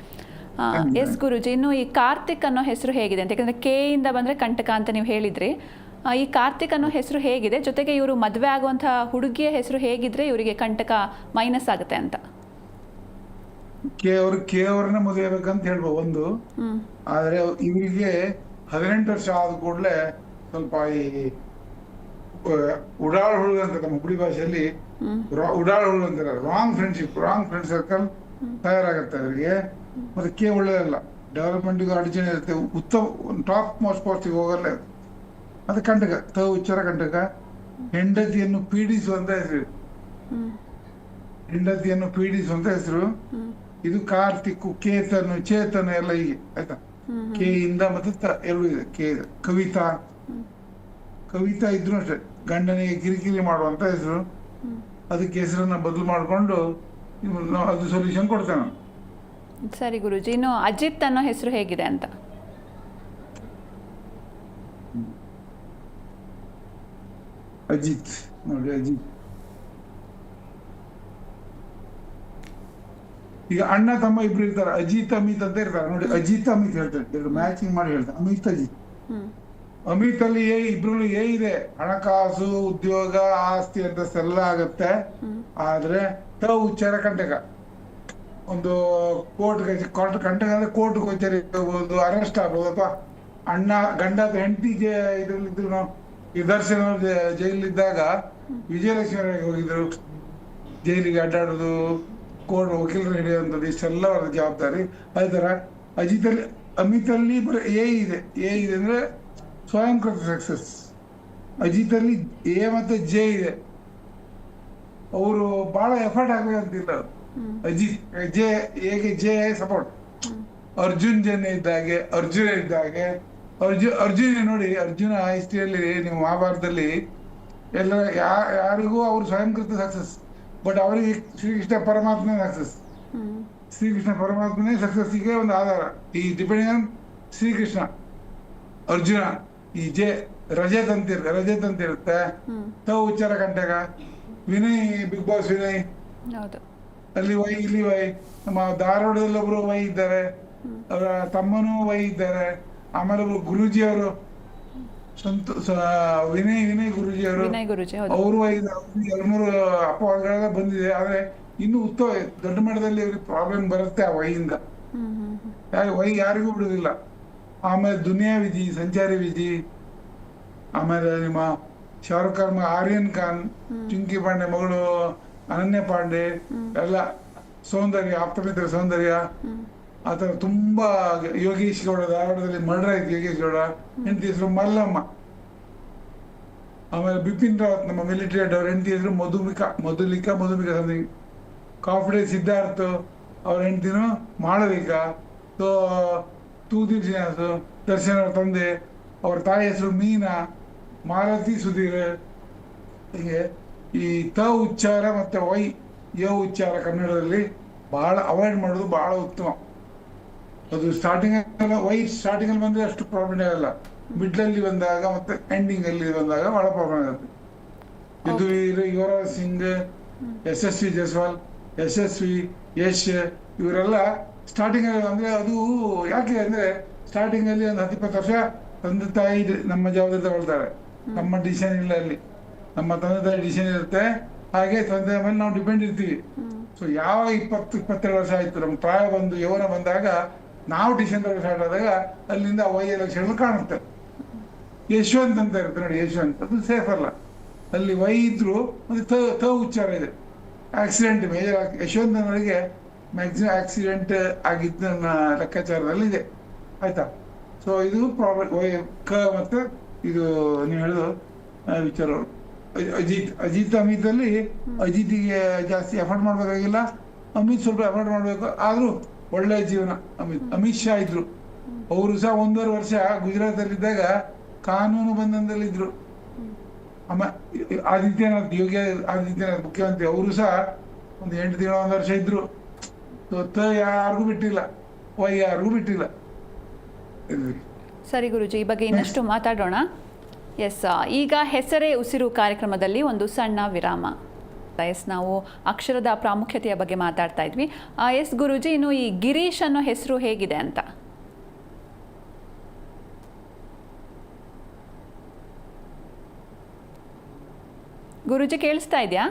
ಎಸ್ ಗುರೂಜಿ, ಇನ್ನು ಈ ಕಾರ್ತಿಕ್ ಅನ್ನೋ ಹೆಸರು ಹೇಗಿದೆ ಅಂತ, ಯಾಕಂದರೆ ಕೆ ಇಂದ ಬಂದರೆ ಕಂಟಕ ಅಂತ ನೀವು ಹೇಳಿದ್ರಿ. ಈ ಕಾರ್ತಿಕ್ ಅನ್ನೋ ಹೆಸರು ಹೇಗಿದೆ, ಜೊತೆಗೆ ಇವರು ಮದುವೆ ಆಗುವಂಥ ಹುಡುಗಿಯ ಹೆಸರು ಹೇಗಿದ್ರೆ ಇವರಿಗೆ ಕಂಟಕ ಮೈನಸ್ ಆಗುತ್ತೆ ಅಂತ. ಕೆ ಅವ್ರನ್ನ ಮದುವೆ ಆಗ್ಬೇಕಂತ ಹೇಳ್ಬೋದು ಒಂದು. ಆದ್ರೆ ಇವರಿಗೆ 18 ವರ್ಷ ಆದ ಕೂಡಲೇ ಸ್ವಲ್ಪ ಈ ಉಡಾಳ್ ಹುಡುಗ ಅಂತ ನಮ್ಮ ಹುಡುಗಿ ಭಾಷೆಯಲ್ಲಿ ಉಡಾಳ್ ಹುಡುಗ ಅಂತಾರೆ. ರಾಂಗ್ ಫ್ರೆಂಡ್ ಸರ್ಕಲ್ ತಯಾರಾಗುತ್ತೆ ಅವರಿಗೆ. ಮತ್ತೆ ಕೆ ಒಳ್ಳೆಯದಲ್ಲ, ಡೆವಲಪ್ಮೆಂಟ್ಗೂ ಅಡಚಣೆ ಇರುತ್ತೆ, ಉತ್ತಮ ಟಾಪ್ ಮೋಸ್ಟ್ ಪೋಸ್ಟಿಗೆ ಹೋಗಲ್ಲ. ಅದು ಕಂಟಕ, ಉಚ್ಚರ ಕಂಟಕ. ಹೆಂಡತಿಯನ್ನು ಪೀಡಿಸುವಂತ ಹೆಸರು. ಇದು ಕಾರ್ತಿಕ್, ಕೇತನ್, ಚೇತನ್ ಎಲ್ಲ ಹೀಗೆ ಆಯ್ತಾ. ಕೆ ಇಂದ ಮತ್ತೆ ಎರಡು ಇದೆ. ಕೆ ಕವಿತಾ ಇದ್ರು ಅಷ್ಟೇ, ಗಂಡನಿಗೆ ಕಿರಿಕಿರಿ ಮಾಡುವಂತ ಹೆಸರು. ಅದಕ್ಕೆ ಹೆಸರನ್ನ ಬದಲು ಮಾಡಿಕೊಂಡು ಅದು ಸೊಲ್ಯೂಷನ್ ಕೊಡ್ತೇನೆ. ಸರಿ ಗುರೂಜಿ, ಇನ್ನು ಅಜಿತ್ ಅನ್ನೋ ಹೆಸರು ಹೇಗಿದೆ ಅಂತ. ಅಜಿತ್ ನೋಡಿ, ಈಗ ಅಣ್ಣ ತಮ್ಮ ಇಬ್ರು ಇರ್ತಾರೆ, ಅಜಿತ್ ಅಮಿತ್ ಅಂತ ಇರ್ತಾರೆ ನೋಡಿ. ಅಜಿತ್ ಅಮಿತ್ ಹೇಳ್ತಾರೆ, ಎರಡು ಮ್ಯಾಚಿಂಗ್ ಮಾಡಿ ಹೇಳ್ತಾರೆ. ಅಜಿತ್ ಅಮಿತ್ ಅಲ್ಲಿ ಇಬ್ರು ಇದೆ, ಹಣಕಾಸು, ಉದ್ಯೋಗ, ಆಸ್ತಿ ಅಂತಷ್ಟೆಲ್ಲ ಆಗತ್ತೆ. ಆದ್ರೆ ಉಚ್ಚಾರ ಕಂಟಕ. ಒಂದು ಕಂಟಕ ಅಂದ್ರೆ ಕೋರ್ಟ್ ಕಚೇರಿ ಹೋಗ್ಬೋದು, ಅರೆಸ್ಟ್ ಆಗ್ಬೋದು. ಅಥವಾ ಗಂಡ ಹೆಂಡತಿ ಇದ್ರಲ್ಲಿದ್ರು ನಾವು ಈ ದರ್ಶನ ಜೈಲಿದ್ದಾಗ ವಿಜಯಲಕ್ಷ್ಮಿ ಹೋಗಿದ್ರು ಜೈಲಿಗೆ ಅಡ್ಡಾಡೋದು, ಕೋರ್ಟ್ ವಕೀಲರು ಹಿಡಿಯುವಂಥದ್ದು, ಇಷ್ಟೆಲ್ಲ ಅವರ ಜವಾಬ್ದಾರಿ. ಅದೇ ತರ ಅಮಿತಲ್ಲಿ ಬರೀ ಎ ಇದೆ ಅಂದ್ರೆ ಸ್ವಯಂಕೃತ ಸಕ್ಸಸ್. ಅಜಿತಲ್ಲಿ ಎ ಮತ್ತೆ ಜೆ ಇದೆ, ಅವರು ಬಹಳ ಎಫರ್ಟ್ ಆಗ್ಬೇಕಂತಿಲ್ಲ. Ajit J support. ಅರ್ಜುನ್ ಇದ್ದಾಗೆ ಅರ್ಜುನ ನೋಡಿ, ಅರ್ಜುನ ಹಿಸ್ಟ್ರಿಯಲ್ಲಿ ನೀವು ಮಹಾಭಾರತದಲ್ಲಿ ಎಲ್ಲ ಯಾರಿಗೂ ಅವ್ರು ಸ್ವಯಂಕೃತ ಸಕ್ಸಸ್. ಬಟ್ ಅವರಿಗೆ ಶ್ರೀಕೃಷ್ಣ ಪರಮಾತ್ಮನೇ ಸಕ್ಸಸ್. ಶ್ರೀಕೃಷ್ಣ ಪರಮಾತ್ಮನೇ ಸಕ್ಸಸ್ಸಿಗೆ ಒಂದು ಆಧಾರ. ಈ ಡಿಪೆಂಡಿಂಗ್ ಆನ್ ಶ್ರೀಕೃಷ್ಣ. ಅರ್ಜುನ ಈ ರಜತ್ ಅಂತ ಇರುತ್ತೆ. ಉಚ್ಚಾರ ಕಂಟಕ. ವಿನಯ್, ಬಿಗ್ ಬಾಸ್ ವಿನಯ್ ಅಲ್ಲಿ ವೈ, ಇಲ್ಲಿ ವೈ. ನಮ್ಮ ಧಾರವಾಡದಲ್ಲಿ ಒಬ್ರು ವೈ ಇದ್ದಾರೆ, ಅವರ ತಮ್ಮನೂ ವೈ ಇದ್ದಾರೆ. ಆಮೇಲೆ ಒಬ್ರು ಗುರೂಜಿ ಅವರು ವಿನಯ್ ಗುರೂಜಿ ಅವರು ವೈ. 2-3 ಅಪವಾದಗಳೆಲ್ಲ ಬಂದಿದೆ. ಆದ್ರೆ ಇನ್ನು ದೊಡ್ಡ ಮಟ್ಟದಲ್ಲಿ ಅವ್ರಿಗೆ ಪ್ರಾಬ್ಲಮ್ ಬರುತ್ತೆ ಆ ವೈಯಿಂದ. ವೈ ಯಾರಿಗೂ ಬಿಡುದಿಲ್ಲ. ಆಮೇಲೆ ದುನಿಯಾ ವಿಜಿ, ಸಂಚಾರಿ ವಿಜಿ. ಆಮೇಲೆ ನಿಮ್ಮ ಶಾರುಖ್ ಖಾನ್ ಆರ್ಯನ್ ಖಾನ್, ಚಿಂಕಿ ಪಾಂಡೆ ಮಗಳು ಅನನ್ಯ ಪಾಂಡೆ ಎಲ್ಲ, ಸೌಂದರ್ಯ, ಆಪ್ತಮಿತ್ರ ಸೌಂದರ್ಯ, ಆತರ ತುಂಬಾ. ಯೋಗೇಶ್ ಗೌಡ, ಧಾರವಾಡದಲ್ಲಿ ಮರ್ಡರ್ ಆಯ್ತು ಯೋಗೇಶ್ ಗೌಡ. ಹೆಂಡತಿ ಹೆಸರು ಮಲ್ಲಮ್ಮ. ಆಮೇಲೆ ಬಿಪಿನ್ ರಾವತ್, ನಮ್ಮ ಮಿಲಿಟರಿ ಹೆಡ್, ಅವ್ರ ಹೆಂಡತಿ ಹೆಸರು ಮಧುಲಿಕಾ ಸಮಥಿಂಗ್. ಕಾಫ್ಡೆ ಸಿದ್ಧಾರ್ಥ್, ಅವ್ರ ಹೆಂಡತಿನೂ ಮಾಳವಿಕಾ. ತೂದಿಲ್ ಶ್ರೀನಿವಾಸ್, ದರ್ಶನ್ ಅವ್ರ ತಂದೆ, ಅವ್ರ ತಾಯಿ ಹೆಸರು ಮೀನಾ. ಮಾಲತಿ ಸುಧೀರ್. ಹೀಗೆ ಈ ಉಚ್ಚಾರ ಮತ್ತೆ ಉಚ್ಚಾರ ಕನ್ನಡದಲ್ಲಿ ಬಹಳ ಅವಾಯ್ಡ್ ಮಾಡೋದು ಬಹಳ ಉತ್ತಮ. ಅದು ಸ್ಟಾರ್ಟಿಂಗ್ ಅಲ್ಲಿ ಬಂದ್ರೆ ಅಷ್ಟು ಪ್ರಾಬ್ಲಮ್ ಆಗಲ್ಲ. ಮಿಡ್ಲಲ್ಲಿ ಬಂದಾಗ ಮತ್ತೆ ಎಂಡಿಂಗ್ ಅಲ್ಲಿ ಬಂದಾಗ ಬಹಳ ಪ್ರಾಬ್ಲಮ್ ಆಗುತ್ತೆ. ಇದು ಯುವರಾಜ್ ಸಿಂಗ್, ಯಶಸ್ವಿ ಜೈಸ್ವಾಲ್, ಯಶ್ ಇವರೆಲ್ಲ ಸ್ಟಾರ್ಟಿಂಗ್ ಅಲ್ಲಿ ಅಂದ್ರೆ ಅದು ಯಾಕೆ ಅಂದ್ರೆ ಸ್ಟಾರ್ಟಿಂಗ್ ಅಲ್ಲಿ ಒಂದು 10-20 ವರ್ಷ ತಂದೆ ತಾಯಿ ನಮ್ಮ ಜವಾಬ್ದಾರಿ ತಗೊಳ್ತಾರೆ. ನಮ್ಮ ಡಿಸಿಷನ್ ಇಲ್ಲ ಅಲ್ಲಿ. ನಮ್ಮ ತಂದೆ ತಾಯಿ ಡಿಸಿಷನ್ ಇರುತ್ತೆ. ಹಾಗೆ ತಂದೆ ಮೇಲೆ ನಾವು ಡಿಪೆಂಡ್ ಇರ್ತೀವಿ. ಸೊ ಯಾವ 22 ವರ್ಷ ಆಯ್ತು ನಮ್ಗೆ ಪ್ರಾಯ ಬಂದು ಯೌವನ ಬಂದಾಗ ನಾವು ಡಿಸಿಷನ್ ಸ್ಟಾರ್ಟ್ ಆದಾಗ ಅಲ್ಲಿಂದ ಎಲೆಕ್ಷನ್ ಕಾಣುತ್ತೆ. ಯಶವಂತ್ ಅಂತ ಇರುತ್ತೆ ನೋಡಿ, ಯಶವಂತ್ ಅದು ಸೇಫ್ ಅಲ್ಲ, ಅಲ್ಲಿ ವೈ ಇದ್ರು ಮತ್ತೆ ತ ಉಚ್ಚಾರ ಇದೆ. ಆಕ್ಸಿಡೆಂಟ್ ಮೇಜರ್ ಯಶವಂತ್ ಅನ್ನೋರಿಗೆ ಮ್ಯಾಕ್ಸಿಮಮ್ ಆಕ್ಸಿಡೆಂಟ್ ಆಗಿದ್ದ ನನ್ನ ಲೆಕ್ಕಾಚಾರದಲ್ಲಿ ಇದೆ, ಆಯ್ತಾ. ಸೊ ಇದು ಪ್ರಾಬ್ಲಮ್ ಕ ಮತ್ತೆ ಇದು ನೀವು ಹೇಳಿದ್ರು ವಿಚಾರ. ಅಜಿತ್ ಅಮಿತಲ್ಲಿ ಅಜಿತಿಗೆ ಜಾಸ್ತಿ ಎಫರ್ಟ್ ಮಾಡ್ಬೇಕಾಗಿಲ್ಲ, ಅಮಿತ್ ಸ್ವಲ್ಪ ಎಫರ್ಟ್ ಮಾಡ್ಬೇಕು, ಆದ್ರೂ ಒಳ್ಳೆ ಜೀವನ. ಅಮಿತ್ ಶಾ ಇದ್ರು, ಅವರು ಸಹ 1.5 ವರ್ಷ ಗುಜರಾತ್ ಅಲ್ಲಿ ಇದ್ದಾಗ ಕಾನೂನು ಬಂಧನದಲ್ಲಿದ್ರು. ಆದಿತ್ಯನಾಥ್, ಯೋಗಿ ಆದಿತ್ಯನಾಥ್ ಮುಖ್ಯಮಂತ್ರಿ, ಅವರು ಸಹ ಒಂದು 8 ತಿಂಗಳ 1 ವರ್ಷ ಇದ್ರು. ಯಾರಿಗೂ ಬಿಟ್ಟಿಲ್ಲ, ವೈ ಯಾರಿಗೂ ಬಿಟ್ಟಿಲ್ಲ. ಸರಿ ಗುರುಜಿ, ಈ ಬಗ್ಗೆ ಇನ್ನಷ್ಟು ಮಾತಾಡೋಣ. ಎಸ್, ಈಗ ಹೆಸರೇ ಉಸಿರು ಕಾರ್ಯಕ್ರಮದಲ್ಲಿ ಒಂದು ಸಣ್ಣ ವಿರಾಮ. ಎಸ್, ನಾವು ಅಕ್ಷರದ ಪ್ರಾಮುಖ್ಯತೆಯ ಬಗ್ಗೆ ಮಾತಾಡ್ತಾ ಇದ್ವಿ. ಎಸ್ ಗುರುಜಿ, ಇನ್ನು ಈ ಗಿರೀಶ್ ಅನ್ನೋ ಹೆಸರು ಹೇಗಿದೆ ಅಂತ. ಗುರುಜಿ ಕೇಳಿಸ್ತಾ ಇದೆಯಾ?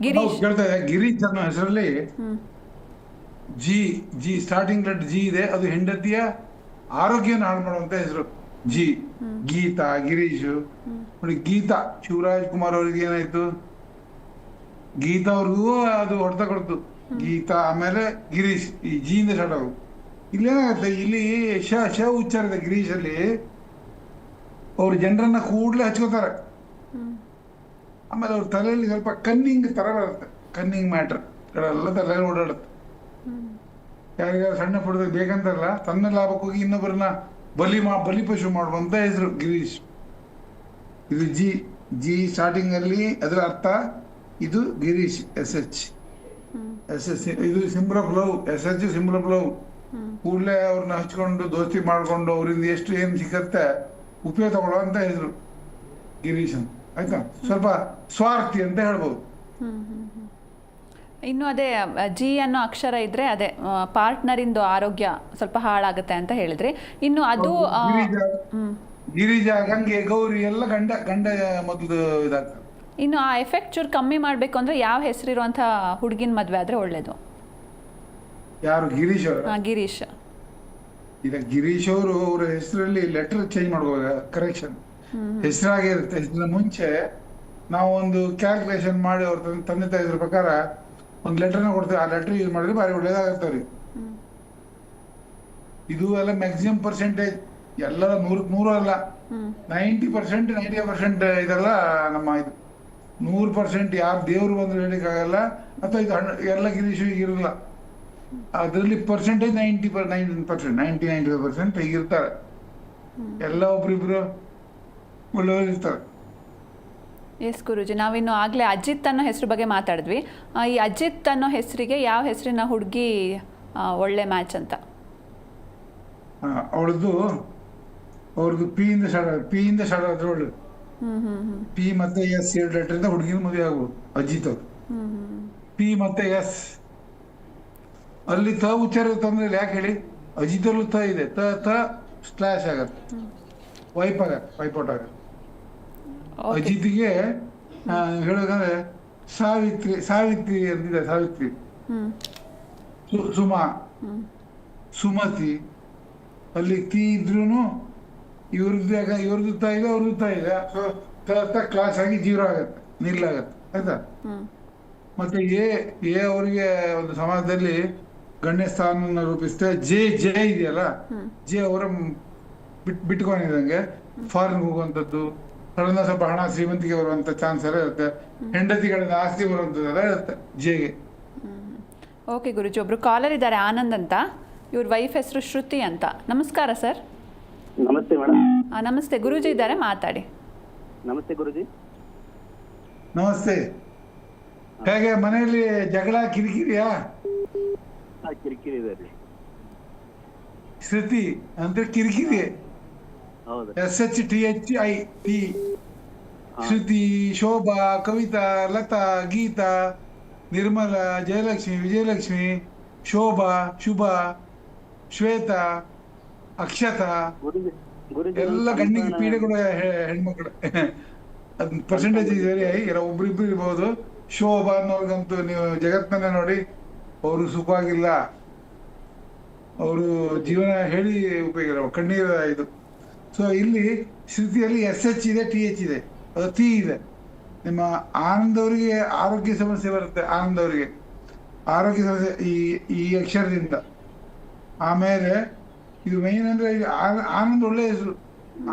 ಗಿರೀಶ್ ಕೇಳ್ತಾ ಇದೆ. ಗಿರೀಶ್ ಅನ್ನೋ ಹೆಸರಲ್ಲಿ ಜಿ ಸ್ಟಾರ್ಟಿಂಗ್ ಲೆಟ್ ಜಿ ಇದೆ, ಅದು ಹೆಂಡತಿಯ ಆರೋಗ್ಯನ ಹಾಳು ಮಾಡುವಂತ ಹೆಸರು. ಜಿ, ಗೀತಾ, ಗಿರೀಶ್. ನೋಡಿ, ಗೀತಾ ಶಿವರಾಜ್ ಕುಮಾರ್ ಅವ್ರಿಗೆ ಏನಾಯ್ತು, ಗೀತಾ ಅವ್ರಿಗೂ ಅದು ಹೊಡೆತ ಕೊಡ್ತು. ಗೀತಾ ಆಮೇಲೆ ಗಿರೀಶ್, ಈ ಜಿ ಇಂದ ಸ್ಟಾರ್ಟ್ ಆಗು. ಇಲ್ಲೇನಾಗತ್ತೆ, ಇಲ್ಲಿ ಶ ಉಚ್ಚಾರ ಇದೆ ಗಿರೀಶ್ ಅಲ್ಲಿ. ಅವ್ರು ಜನರನ್ನ ಕೂಡ್ಲೆ ಹಚ್ಕೋತಾರೆ. ಆಮೇಲೆ ಅವ್ರ ತಲೆಯಲ್ಲಿ ಸ್ವಲ್ಪ ಕನ್ನಿಂಗ್ ತರ ಬರುತ್ತೆ, ಕನ್ನಿಂಗ್ ಮ್ಯಾಟ್ರ್ ಎಲ್ಲ ತಲೆಯಲ್ಲಿ ಓಡಾಡುತ್ತೆ. ಯಾರಿಗಾರು ಸಣ್ಣ ಪುಟ್ಟದಾಗ ಬೇಕಂತಲ್ಲ, ತನ್ನ ಲಾಭಕ್ಕೋಗಿ ಇನ್ನೊಬ್ಬರನ್ನ ಬಲಿ ಪಶು ಮಾಡುವಂತ ಹೆಸರು ಗಿರೀಶ್. ಇದು ಜಿ ಸ್ಟಾರ್ಟಿಂಗ್ ಅಲ್ಲಿ, ಅದರ ಅರ್ಥ ಇದು ಗಿರೀಶ್. SH ಇದು symbol of love. SH symbol of love. ಕೂಡಲೇ ಅವ್ರನ್ನ ಹಚ್ಕೊಂಡು ದೋಸ್ತಿ ಮಾಡ್ಕೊಂಡು ಅವರಿಂದ ಎಷ್ಟು ಏನ್ ಸಿಗತ್ತೆ ಉಪಯೋಗ ತಗೊಳ್ಳುವಂತ ಹೆಸರು ಗಿರೀಶ್ ಅಂತ, ಆಯ್ತಾ. ಸ್ವಲ್ಪ ಸ್ವಾರ್ಥಿ ಅಂತ ಹೇಳ್ಬೋದು. ಇನ್ನು ಅದೇ ಜಿ ಅನ್ನೋ ಅಕ್ಷರ ಇದ್ರೆ ಅದೇ ಪಾರ್ಟ್ನರಿಂದು ಆರೋಗ್ಯ ಸ್ವಲ್ಪ ಹಾಳಾಗುತ್ತೆ ಅಂತ ಹೇಳಿದ್ರಿ. ಇನ್ನು ಅದು ಗಿರಿಜಾ, ಗಂಗೆ, ಗೌರಿ ಎಲ್ಲ ಗಂಡ ಮೊದಲು ಇದಾಗ್ತದೆ. ಇನ್ನು ಆ ಎಫೆಕ್ಟ್ ಚೂರು ಕಮ್ಮಿ ಮಾಡಬೇಕು ಅಂದ್ರೆ ಯಾವ ಹೆಸರಿರುವಂಥ ಹುಡುಗಿನ ಮದುವೆ ಆದ್ರೆ ಒಳ್ಳೇದು? ಯಾರು? ಗಿರೀಶ್ ಅವರು. ಗಿರೀಶ್. ಈಗ ಗಿರೀಶ್ ಅವರು ಅವ್ರ ಹೆಸರಲ್ಲಿ ಲೆಟರ್ ಚೇಂಜ್ ಮಾಡ್ಬೋದು, ಕರೆಕ್ಷನ್. ಹೆಸರಾಗೇ ಇರುತ್ತೆ. ಹೆಸರಿನ ಮುಂಚೆ ನಾವು ಒಂದು ಕ್ಯಾಲ್ಕುಲೇಷನ್ ಮಾಡಿ ಅವ್ರ ತಂದೆ ತಾಯಿದ್ರ ಪ್ರಕಾರ ಒಂದು ಲೆಟರ್ನ ಕೊಡ್ತೇವೆ. ಆ ಲೆಟರ್ ಯೂಸ್ ಮಾಡಿದ್ರೆ ಭಾರಿ ಒಳ್ಳೇದಾಗತ್ತವ್ರಿ. ಇದು ಎಲ್ಲ ಮ್ಯಾಕ್ಸಿಮಮ್ ಪರ್ಸೆಂಟೇಜ್, ಎಲ್ಲರ 100 ಅಲ್ಲ, 90%, 95% ಇದೆಲ್ಲ ನಮ್ಮ ಇದು. 100% ಯಾರು ದೇವ್ರು ಬಂದ್ರು ಹೇಳಿಕ್ಕಾಗಲ್ಲ, ಅಥವಾ ಇದು ಎಲ್ಲ ಗಿರೀಶು ಇರಲ್ಲ. ಅದರಲ್ಲಿ ಪರ್ಸೆಂಟೇಜ್ 90% ಹೀಗಿರ್ತಾರೆ. ಎಲ್ಲ ಒಬ್ರಿಬ್ರು ಒಳ್ಳೆಯವರು ಇರ್ತಾರೆ. ಎಸ್ ಗುರುಜಿ, ನಾವಿನ್ನು ಆಗಲೇ ಅಜಿತ್ ಅನ್ನೋ ಹೆಸರು ಬಗ್ಗೆ ಮಾತಾಡಿದ್ವಿ. ಈ ಅಜಿತ್ ಅನ್ನೋ ಹೆಸರಿಗೆ ಯಾವ ಹೆಸರಿನ ಹುಡುಗಿ ಒಳ್ಳೆ ಮ್ಯಾಚ್ ಅಂತ? ಅವ್ರದ್ದು ಪಿ ಇಂದ ಸ್ಟಾರ್ಟ್ ಆದ್ರೆ ಒಳ್ಳೆ. ಪಿ ಮತ್ತೆ ಎಸ್ 2 ಲೆಟರ್ ಇಂದ ಹುಡುಗಿನ ಮದುವೆ ಆಗ್ಬೋದು. ಅಜಿತ್ ಅವ್ರು ಪಿ ಮತ್ತೆ ಎಸ್. ಅಲ್ಲಿ ತ ಉಚ್ಚಾರ ತಂದ್ರೆ ಯಾಕೆ ಹೇಳಿ, ಅಜಿತ್ ಅಲ್ಲೂ ತ ಇದೆ, ತ ಸ್ಲಾಶ್ ಆಗತ್ತೆ, ವೈಪೌಟ್ ಆಗತ್ತೆ. ಅಜಿತ್ಗೆ ಹೇಳೋದಂದ್ರೆ ಸಾವಿತ್ರಿ ಅಂತಿದೆ, ಸಾವಿತ್ರಿ, ಸುಮಾ, ಸುಮತಿ. ಅಲ್ಲಿ ತಿ ಇದ್ರೂ ಇವ್ರದ್ದು ತ ಇದೆ, ಅವ್ರದ್ದು ತ ಇದೆ. ಸೊ ಕ್ಲಾಸ್ ಆಗಿ 0 ಆಗತ್ತೆ, ನಿಲ್ಲಾಗತ್ತೆ, ಆಯ್ತಾ. ಮತ್ತೆ ಎ ಅವರಿಗೆ ಒಂದು ಸಮಾಜದಲ್ಲಿ ಗಣ್ಯ ಸ್ಥಾನ ರೂಪಿಸುತ್ತೆ. ಜೆ ಇದೆಯಲ್ಲ, ಜೆ ಅವರ ಬಿಟ್ಕೊಂಡಿದಂಗೆ ಫಾರಿನ್ ಹೋಗುವಂಥದ್ದು, ಸಡನ್ ಸ್ವಲ್ಪ ಹಣ ಶ್ರೀಮಂತಿಗೆ ಬರುವಂತ ಚಾನ್ಸ್ ಎಲ್ಲ ಇರುತ್ತೆ. ಹೆಂಡತಿಗಳಿಂದ ಆಸ್ತಿ ಬರುವಂಥದ್ದೆಲ್ಲ ಇರುತ್ತೆ ಜೆಗೆ. ಓಕೆ ಗುರುಜಿ, ಒಬ್ರು ಕಾಲರ್ ಇದ್ದಾರೆ, ಆನಂದ್ ಅಂತ. ಇವ್ರ ವೈಫ್ ಹೆಸರು ಶ್ರುತಿ ಅಂತ. ನಮಸ್ಕಾರ ಸರ್. ನಮಸ್ತೆ ಮೇಡಮ್. ನಮಸ್ತೆ, ಗುರುಜಿ ಇದ್ದಾರೆ, ಮಾತಾಡಿ. ನಮಸ್ತೆ ಗುರುಜಿ. ನಮಸ್ತೆ. ಹೇಗೆ ಮನೆಯಲ್ಲಿ ಜಗಳ ಕಿರಿಕಿರಿಯಾ? ಕಿರಿಕಿರಿ ಇದೆ ರೀ. ಶ್ರುತಿ ಅಂದ್ರೆ ಕಿರಿಕಿರಿ. ಹೌದು. SHTHI ಶ್ರುತಿ, ಶೋಭಾ, ಕವಿತಾ, ಲತಾ, ಗೀತಾ, ನಿರ್ಮಲಾ, ಜಯಲಕ್ಷ್ಮಿ, ವಿಜಯಲಕ್ಷ್ಮಿ, ಶೋಭಾ, ಶುಭಾ, ಶ್ವೇತಾ, ಅಕ್ಷತಾ, ಎಲ್ಲ ಗಂಡಿಗೆ ಪೀಡೆಗಳು ಹೆಣ್ಮಕ್ಳು. ಪರ್ಸೆಂಟೇಜ್ ಇದೆ, ಒಬ್ರಿಬ್ರು ಇರ್ಬೋದು. ಶೋಭಾ ಅನ್ನೋರ್ಗಂತೂ ನೀವು ಜಗತ್ತನ್ನೇ ನೋಡಿ, ಅವರು ಸುಖವಾಗಿಲ್ಲ, ಅವರು ಜೀವನ ಹೇಳಿ ಉಪಯೋಗ ಇಲ್ಲ, ಕಣ್ಣೀರ ಇದು. ಸೊ ಇಲ್ಲಿ ಶ್ರುತಿಯಲ್ಲಿ SH ಇದೆ, TH ಇದೆ, ಅದು ತಿ ಇದೆ. ನಿಮ್ಮ ಆನಂದ್ ಅವರಿಗೆ ಆರೋಗ್ಯ ಸಮಸ್ಯೆ ಬರುತ್ತೆ, ಆನಂದ್ ಅವರಿಗೆ ಆರೋಗ್ಯ ಸಮಸ್ಯೆ ಈ ಅಕ್ಷರದಿಂದ. ಆಮೇಲೆ ಇದು ಮೈನ್ ಅಂದ್ರೆ ಆನಂದ್ ಒಳ್ಳೆ ಹೆಸರು,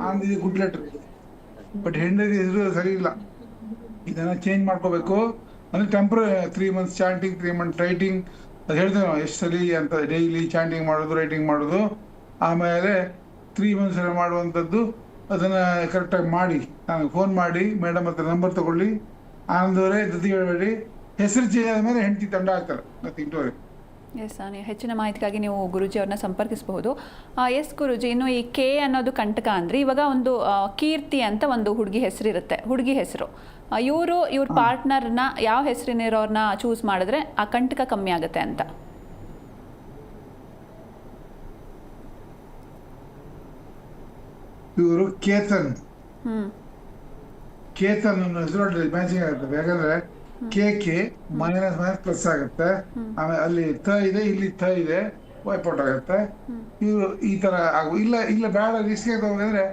ಆನಂದ್ ಇದು ಗುಡ್ ಲೆಟರ್, ಬಟ್ ಹೆಂಡತಿ ಹೆಸರು ಸರಿ ಇಲ್ಲ. ಇದನ್ನ ಚೇಂಜ್ ಮಾಡ್ಕೋಬೇಕು. ಅಂದ್ರೆ temporary 3 months chanting, 3 months writing, ಅದು ಹೇಳ್ತೇವೆ ನಾವು ಎಷ್ಟು ಸಲ ಅಂತ, ಡೈಲಿ ಚಾಂಟಿಂಗ್ ಮಾಡೋದು, ರೈಟಿಂಗ್ ಮಾಡೋದು. ಆಮೇಲೆ 3 months ಮಾಡುವಂಥದ್ದು, ಅದನ್ನ ಕರೆಕ್ಟಾಗಿ ಮಾಡಿ ನನಗೆ ಫೋನ್ ಮಾಡಿ, ಮೇಡಮ್ ಹತ್ರ ನಂಬರ್ ತಗೊಳ್ಳಿ. ಆನಂದ್ ಅವರೇ ಜೊತೆ ಹೇಳಬೇಡಿ, ಹೆಸರು ಚೇಂಜ್ ಆದಮೇಲೆ ಹೆಂಡತಿ ತಂಡ ಆಗ್ತಾರೆ, ನಥಿಂಗ್ ಟು ವರಿ. ಎಸ್, ನೀವು ಹೆಚ್ಚಿನ ಮಾಹಿತಿಗಾಗಿ ನೀವು ಗುರೂಜಿ ಅವ್ರನ್ನ ಸಂಪರ್ಕಿಸಬಹುದು. ಎಸ್ ಗುರೂಜಿ, ಇನ್ನು ಈ ಕೆ ಅನ್ನೋದು ಕಂಟಕ ಅಂದರೆ ಇವಾಗ ಒಂದು ಕೀರ್ತಿ ಅಂತ ಒಂದು ಹುಡುಗಿ ಹೆಸರು ಇರುತ್ತೆ, ಹುಡುಗಿ ಹೆಸರು. ಇವ್ರ ಪಾರ್ಟ್ನರ್ನ ಯಾವ ಹೆಸರಿನಿರೋರ್ನ ಚೂಸ್ ಮಾಡಿದ್ರೆ ಆ ಕಂಟಕ ಕಮ್ಮಿ ಆಗುತ್ತೆ ಅಂತ. ಇವರು ಕೇತನ್, ಹ್ಮ್ ಕೇತನ್ ಅನ್ನೋ ಹೆಸರು ಮ್ಯಾಚಿಂಗ್ ಆಗುತ್ತೆ. ಯಾಕಂದ್ರೆ ಕೆ ಮೈನಸ್ ಪ್ಲಸ್ ಆಗುತ್ತೆ. ಆಮೇಲೆ ಅಲ್ಲಿ ತ ಇದೆ, ಇಲ್ಲಿ ತ ಇದೆ, ವೈಪೌಟ್ ಆಗುತ್ತೆ. ಇವರು ಈ ತರ ಇಲ್ಲ ಬೇಡ ರಿಸ್ಕ್ ಅಂದ್ರೆ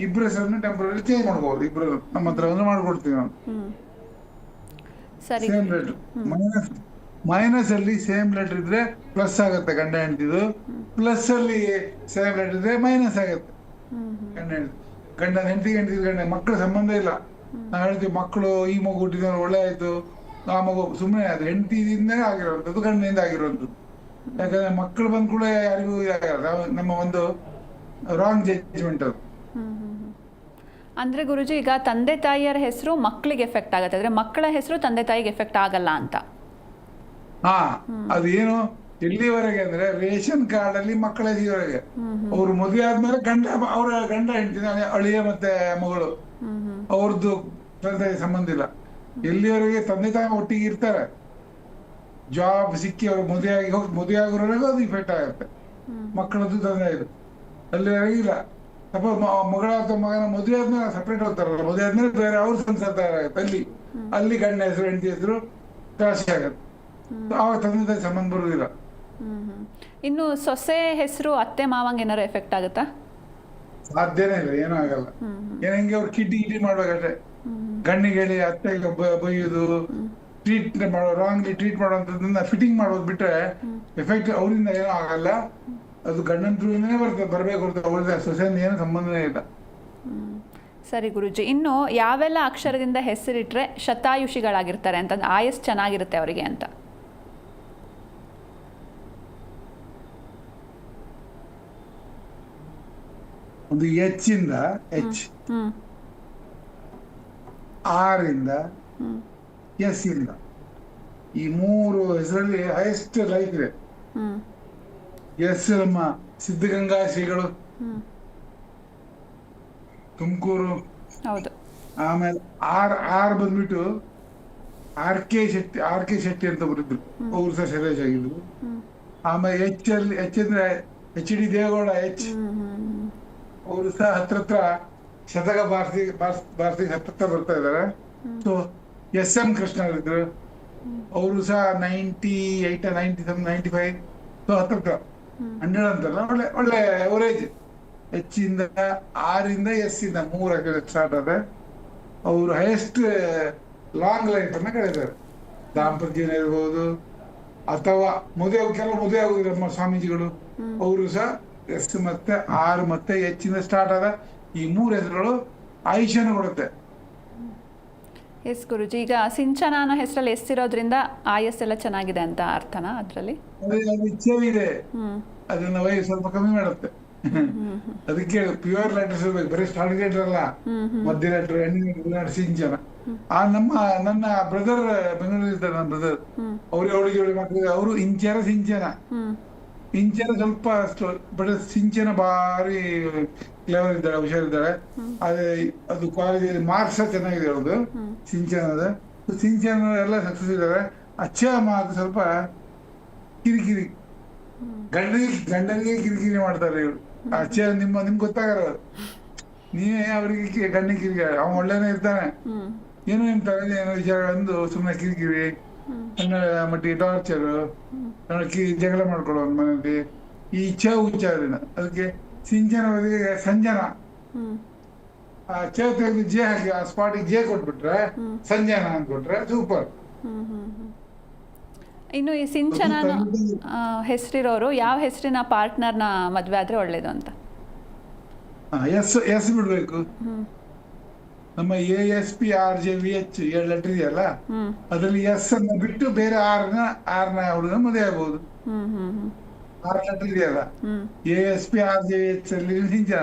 ಇಬ್ಬರ ಹೆಸರನ್ನು ಟೆಂಪರರಿ ಚೇಂಜ್ ಮಾಡ್ಬೋದು. ಇಬ್ರು ನಮ್ಮ ಹತ್ರ ಒಂದು ಮಾಡ್ಕೊಡ್ತೀವಿ ನಾವು. ಸರಿ. ಸೇಮ್ ಲೆಟರ್ ಮೈನಸ್ ಅಲ್ಲಿ ಸೇಮ್ ಲೆಟರ್ ಇದ್ರೆ ಪ್ಲಸ್ ಆಗುತ್ತೆ ಗಂಡ ಹೆಂಡತಿದು, ಪ್ಲಸ್ ಅಲ್ಲಿ ಸೇಮ್ ಲೆಟರ್ ಇದ್ರೆ ಮೈನಸ್ ಆಗುತ್ತೆ ಗಂಡ ಹೆಂಡತಿ ಗಂಡ ಮಕ್ಕಳ ಸಂಬಂಧ ಇಲ್ಲ. ನಾವು ಹೇಳ್ತೀವಿ ಮಕ್ಕಳು ಈ ಮಗು ಹುಟ್ಟಿದವರು ಒಳ್ಳೆ ಆಯ್ತು, ಆ ಮಗು ಸುಮ್ಮನೆ ಅದು ಹೆಂಡತಿಯಿಂದನೇ ಆಗಿರುವಂಥದ್ದು, ಗಂಡನಿಂದ ಆಗಿರುವಂಥದ್ದು. ಯಾಕಂದ್ರೆ ಮಕ್ಕಳು ಬಂದ್ ಕೂಡ ಯಾರಿಗೂ ಇದಾಗಲ್ಲ, ನಮ್ಮ ಒಂದು ರಾಂಗ್ ಜಡ್ಜ್ಮೆಂಟ್ ಅದು. ಅಂದ್ರೆ ಗುರುಜಿ, ಈಗ ತಂದೆ ತಾಯಿಯರ ಹೆಸರು ಮಕ್ಕಳಿಗೆ ಎಫೆಕ್ಟ್ ಆಗುತ್ತೆ, ಆದ್ರೆ ಮಕ್ಕಳ ಹೆಸರು ತಂದೆ ತಾಯಿಗೆ ಎಫೆಕ್ಟ್ ಆಗಲ್ಲ ಅಂತ. ಹಾ, ಅದೇನು ಎಲ್ಲಿವರೆಗೆ ಅಂದ್ರೆ ರೇಷನ್ ಕಾರ್ಡ್ ಅಲ್ಲಿ ಮಕ್ಕಳ ಹೆಸರಿವರೆಗೆ. ಅವ್ರು ಮದುವೆ ಆದ್ಮೇಲೆ ಅವರ ಗಂಡ ಹೆಂಡತಿ, ಅಳಿಯ ಮತ್ತೆ ಮಗಳು, ಅವ್ರದ್ದು ತಂದೆ ಸಂಬಂಧ ಇಲ್ಲ. ಎಲ್ಲಿವರೆಗೆ ತಂದೆ ತಾಯಿ ಒಟ್ಟಿಗೆ ಇರ್ತಾರೆ, ಜಾಬ್ ಸಿಕ್ಕಿ ಅವ್ರು ಮದುವೆ ಆಗೋವರೆಗೂ ಅದು ಇಫೆಕ್ಟ್ ಆಗುತ್ತೆ. ಮಕ್ಕಳದ್ದು ತಂದೆ ಇದು ಅಲ್ಲಿವರೆಗೆ ಇಲ್ಲ. ಸಪೋಸ್ ಮಗಳ ಅಥವಾ ಮಗನ ಮದುವೆ ಆದ್ಮೇಲೆ ಸಪ್ರೇಟ್ ಹೋಗ್ತಾರಲ್ಲ, ಮದುವೆ ಆದ್ಮೇಲೆ ಬೇರೆ ಅವ್ರ ಸಂಸಾರ ತಯಾರಾಗುತ್ತೆ. ಅಲ್ಲಿ ಗಂಡ ಹೆಸರು ಹೆಂಡತಿ ಹೆಸರು ರಾಶಿ ಆಗುತ್ತೆ, ಆವಾಗ ತಂದೆ ತಾಯಿ ಸಂಬಂಧ ಬರುವುದಿಲ್ಲ. ಇನ್ನು ಸೊಸೆ ಹೆಸರು ಅತ್ತೆ ಮಾವಂಗೆ ಏನಾರು ಎಫೆಕ್ಟ್ ಆಗುತ್ತಾ? ಸಾಧ್ಯನೇ ಇಲ್ಲ, ಏನೂ ಆಗಲ್ಲ. ಹೆಂಗೆ ಅವ್ರು ಕಿಡ್ಡಿ ಮಾಡ್ಬೇಕಷ್ಟೇ. ಗಂಡಿಗೆ ಹೇಳಿ ಅತ್ತೆಗೆ ಬೈಯೋದು, ಟ್ರೀಟ್ ಮಾಡೋ, ರಾಂಗ್ಲಿ ಟ್ರೀಟ್ ಮಾಡುವಂಥದ್ದನ್ನ ಫಿಟ್ಟಿಂಗ್ ಮಾಡೋದು ಬಿಟ್ರೆ ಎಫೆಕ್ಟ್ ಅವರಿಂದ ಏನೂ ಆಗಲ್ಲ. ಅದು ಗಂಡನ ಥ್ರೂನೇ ಬರಬೇಕು ಹೊರತು ಅವ್ರದ್ದು ಸೊಸೆಯಿಂದ ಏನೂ ಸಂಬಂಧನೇ ಇಲ್ಲ. ಸರಿ ಗುರುಜಿ, ಇನ್ನು ಯಾವೆಲ್ಲ ಅಕ್ಷರದಿಂದ ಹೆಸರಿಟ್ರೆ ಶತಾಯುಷಿಗಳಾಗಿರ್ತಾರೆ ಅಂತಂದ್ರೆ ಆಯಸ್ ಚೆನ್ನಾಗಿರುತ್ತೆ ಅವರಿಗೆ ಅಂತ? ಒಂದು H ಇಂದ H, R ಇಂದ S ಇಂದ, ಈ 3 ಹೆಸರಲ್ಲಿ ಹೈಯೆಸ್ಟ್ ಲೈಫ್ ಇದೆ. ಎಸ್ ನಮ್ಮ ಸಿದ್ಧಗಂಗಾ ಶ್ರೀಗಳು, ತುಮಕೂರು. ಹೌದು. ಆಮೇಲೆ ಆರ್ ಬಂದ್ಬಿಟ್ಟು ಆರ್ ಕೆ ಶೆಟ್ಟಿ ಅಂತ ಬರಿದ್ರು, ಅವ್ರು ಸಹ ಸೆಲೆಕ್ಟ್ ಆಗಿದ್ರು. ಆಮೇಲೆ H ಅಂದ್ರೆ HD ದೇವೇಗೌಡ H, ಅವರು ಸಹ ಹತ್ರ ಶತಕ ಭಾರತಿ ಹತ್ರ ಬರ್ತಾ ಇದ್ದಾರೆ. ಸೊ SM ಕೃಷ್ಣ ಇದ್ರು, ಅವರು ಸಹ 98 95, ಸೊ ಹತ್ರ 100 ಅಂತಲ್ಲ, ಒಳ್ಳೆ ಅವರೇಜ್. H ಇಂದ R ಇಂದ S ಇಂದ 3 ಸ್ಟಾರ್ಟ್ ಆದ. ಅವರು ಹೈಯೆಸ್ಟ್ ಲಾಂಗ್ ಲೈಫ್ ಅನ್ನ ಕಳೆದಾರೆ. ದಾಂಪತ್ಯ ಇರ್ಬೋದು ಅಥವಾ ಕೆಲವು ಮದುವೆ ಆಗುದಿಲ್ಲ ನಮ್ಮ ಸ್ವಾಮೀಜಿಗಳು, ಅವರು ಸಹ S ಮತ್ತೆ R ಮತ್ತೆ H ಇಂದ ಸ್ಟಾರ್ಟ್ ಆದ ಈ 3 ಹೆಸರುಗಳು ಆಯುಷ್ಯನ ಕೊಡುತ್ತೆ. ಎಸ್ ಗುರುಜಿ, ಈಗ ಸಿಂಚನ ಅನ್ನೋ ಹೆಸರಲ್ಲಿ ಎಸ್ ಇರೋದ್ರಿಂದ ಆಯಸ್ ಎಲ್ಲ ಚೆನ್ನಾಗಿದೆ ಅಂತ ಅರ್ಥನಾ ಅದರಲ್ಲಿ? ಇದೆ, ಅದನ್ನ ವಯಸ್ಸು ಸ್ವಲ್ಪ ಕಮ್ಮಿ ಮಾಡುತ್ತೆ. ಅದಕ್ಕೆ ಪ್ಯೂರ್ ಲೆಟರ್ಸ್ ಇರ್ಬೇಕು, ಬರೀ ಸ್ಟಾರ್ಟಿಂಗ್ ಲೆಟರ್ ಅಲ್ಲ, ಮಧ್ಯ ಲೆಟರ್, ಎಂಡಿಂಗ್ ಸಿಂಚನ. ನನ್ನ ಬ್ರದರ್ ಬೆಂಗಳೂರು ಇರ್ತಾರೆ, ನನ್ನ ಬ್ರದರ್, ಅವಳಿಗೆ ಮಕ್ಕಳಿಗೆ ಅವರು ಇಂಚನ ಸ್ವಲ್ಪ ಬಟ್ ಸಿಂಚನ ಭಾರಿ ಕ್ಲೇವರ್ ಇದ್ದಾಳೆ, ಹುಷಾರಿದ್ದಾಳೆ. ಅದು ಕಾಲೇಜಲ್ಲಿ ಮಾರ್ಕ್ಸ್ ಚೆನ್ನಾಗಿದೆ ಅವ್ರದ್ದು ಸಿಂಚನ ಎಲ್ಲ ಸಕ್ಸಸ್ ಇದ್ದಾರೆ. ಅಚ್ಚ ಮಾರ್ಕ್ ಸ್ವಲ್ಪ ಕಿರಿಕಿರಿ, ಗಂಡನಿಗೆ ಕಿರಿಕಿರಿ ಮಾಡ್ತಾರೆ ಇವರು. ಅಚ್ಚ ನಿಮ್ಗೆ ಗೊತ್ತಾಗಲ್ಲ, ನೀವೇ ಅವರಿಗೆ ಗಂಡನಿಗೆ ಕಿರಿಕಿರಿ. ಅವನು ಒಳ್ಳೆನೇ ಇರ್ತಾನೆ, ಏನೋ ನಿಮ್ಮ ತಲೆಯಲ್ಲಿ ಏನೋ ವಿಚಾರ ಒಂದು ಸುಮ್ಮನೆ ಕಿರಿಕಿರಿ, ನನ್ನ ಮಟ್ಟಿಗೆ ಟಾರ್ಚರು, ಜಗಳ ಮಾಡ್ಕೊಳ್ಳೋ ಮನೆಯಲ್ಲಿ ಈ ಉಚ್ಚಾರಣ. ಅದಕ್ಕೆ ಸಿಂಚನ ಬದಲಿಗೆ ಸಂಜನಾ, ಆ ತೆಗೆದು ಜೆ ಹಾಕಿ ಆ ಸ್ಪಾಟಿಗೆ ಜೆ ಕೊಟ್ಬಿಟ್ರೆ ಸಂಜನಾ ಅಂದ್ಕೊಟ್ರೆ ಸೂಪರ್. ಇನ್ನು ಈ ಸಿಂಚನ ಹೆಸರಿರೋರು ಯಾವ ಹೆಸರಿನ ಪಾರ್ಟ್ನರ್ನ ಮದುವೆ ಆದ್ರೆ ಒಳ್ಳೇದು ಅಂತ? ಎಸ್ ಬಿಡ್ಬೇಕು. ನಮ್ಮ ASPRJVH 2 ಲೆಟರ್ ಇದೆಯಲ್ಲ, ಅದ್ರಲ್ಲಿ ಎಸ್ ಅನ್ನ ಬಿಟ್ಟು ಬೇರೆ ಆರ್ನ ಹುಡುಗ ಮದುವೆ ಆಗ್ಬೋದು. 6 ಲೆಟರ್ ಇದೆಯಲ್ಲ, ASPRJVH ಅಲ್ಲಿ ಸಿಂಚನ,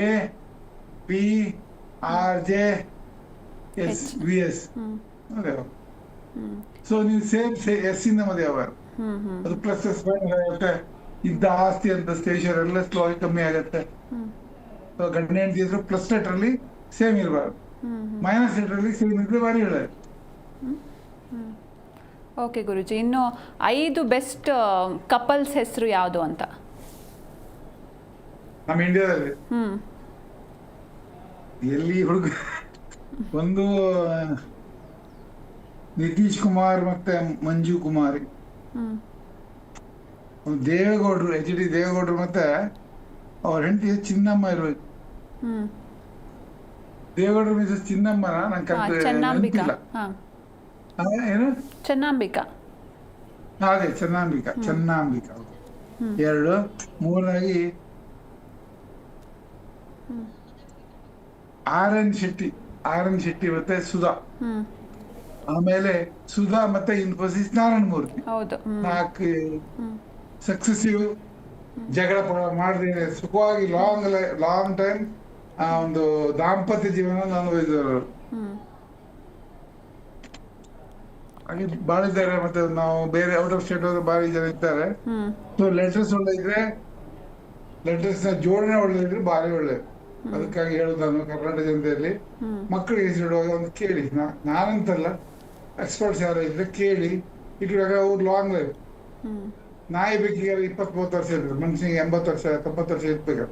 APRJVS ಮದುವೆ. ಸೊ ನೀವು ಸೇಮ್ ಎಸ್ ಇಂದ ಮದುವೆ ಆಗೋದು. ಅದು ಪ್ಲಸ್ ಆಗುತ್ತೆ. ಇದ್ದ ಆಸ್ತಿ ಅಂತ ಸ್ಟೇಷನ್ ಎಲ್ಲ ಸ್ಲೋ ಆಗಿ ಕಮ್ಮಿ ಆಗುತ್ತೆ. ಗಂಡ ಹೆಂಡತಿ ಇದ್ರು ಪ್ಲಸ್ ಲೆಟರ್ ಅಲ್ಲಿ ಸೇಮ್ ಇರಬಾರ್ದು, ಮೈನಸ್ ಲೆಟರ್ ಅಲ್ಲಿ ಸೇಮ್ ಇದ್ರೆ ಬಾರಿ ಒಳ್ಳೆಯದು. ಓಕೆ ಗುರುಜಿ, ಇನ್ನು 5 ಬೆಸ್ಟ್ ಕಪಲ್ಸ್ ಹೆಸರು ಯಾವುದು ಅಂತ? ನಮ್ಮ ಇಂಡಿಯಾದಲ್ಲಿ ಎಲ್ಲಿ ಹುಡುಗ ಒಂದು ನಿತೀಶ್ ಕುಮಾರ್ ಮತ್ತೆ ಮಂಜು ಕುಮಾರಿ, ಒಂದು ದೇವೇಗೌಡರು, HD ದೇವೇಗೌಡರು ಮತ್ತೆ ಅವ್ರ ಹೆಂಡತಿ ಚಿನ್ನಮ್ಮ ಇರ್ಬೇಕು. ದೇವೇಗೌಡರು ಮಿಸಸ್ ಚಿನ್ನಮ್ಮನ ನಂಗೆ ಚೆನ್ನಾಂಬಿಕಾ. ಏನು ಚೆನ್ನಾಂಬಿಕಾ, ಅದೇ ಚೆನ್ನಾಂಬಿಕಾ. 2 ಮೂರನಾಗಿ RN ಶೆಟ್ಟಿ ಮತ್ತೆ ಸುಧಾ. ಆಮೇಲೆ ಸುಧಾ ಮತ್ತೆ ಇನ್ಫೋಸಿಸ್ ನಾರಾಯಣ ಮೂರ್ತಿ. 4 ಸಕ್ಸೆಸಿವ್ ಜಗಳ ಮಾಡದೇನೆ ಸುಖವಾಗಿ ಲಾಂಗ್ ಟೈಮ್ ಆ ಒಂದು ದಾಂಪತ್ಯ ಜೀವನ ಅನುಭವಿಸಿದವರು ಹಾಗೆ ಬಾಳ ಇದ್ದಾರೆ. ಮತ್ತೆ ನಾವು ಬೇರೆ ಔಟ್ ಆಫ್ ಸ್ಟೇಟ್ ಹೋದ್ರೆ ಬಾರಿ ಜನ ಇದ್ದಾರೆ. ಸೊ ಲೆಟರ್ಸ್ ಒಳ್ಳೆ ಇದ್ರೆ, ಲೆಟರ್ಸ್ ನ ಜೋಡಣೆ ಒಳ್ಳೆ ಇದ್ರೆ ಬಾರಿ ಒಳ್ಳೆ. ಅದಕ್ಕಾಗಿ ಹೇಳುದು ನಾನು ಕರ್ನಾಟಕ ಜನತೆಯಲ್ಲಿ ಮಕ್ಕಳಿಗೆ ಹೆಸರಿಡುವಾಗ ಒಂದು ಕೇಳಿ, ನಾನಂತಲ್ಲ ಎಕ್ಸ್ಪರ್ಟ್ಸ್ ಯಾರು ಇದ್ರೆ ಕೇಳಿ ಇಟ್ಟುವಾಗ ಅವ್ರು ಲಾಂಗ್ ಲೈಫ್. ನಾಯಿ ಬೇಕಿಗೆ 20-30 ವರ್ಷ ಇರ್ತದೆ, ಮನುಷ್ಯನಿಗೆ 80 ವರ್ಷ 90 ವರ್ಷ ಇರ್ಬೇಕು.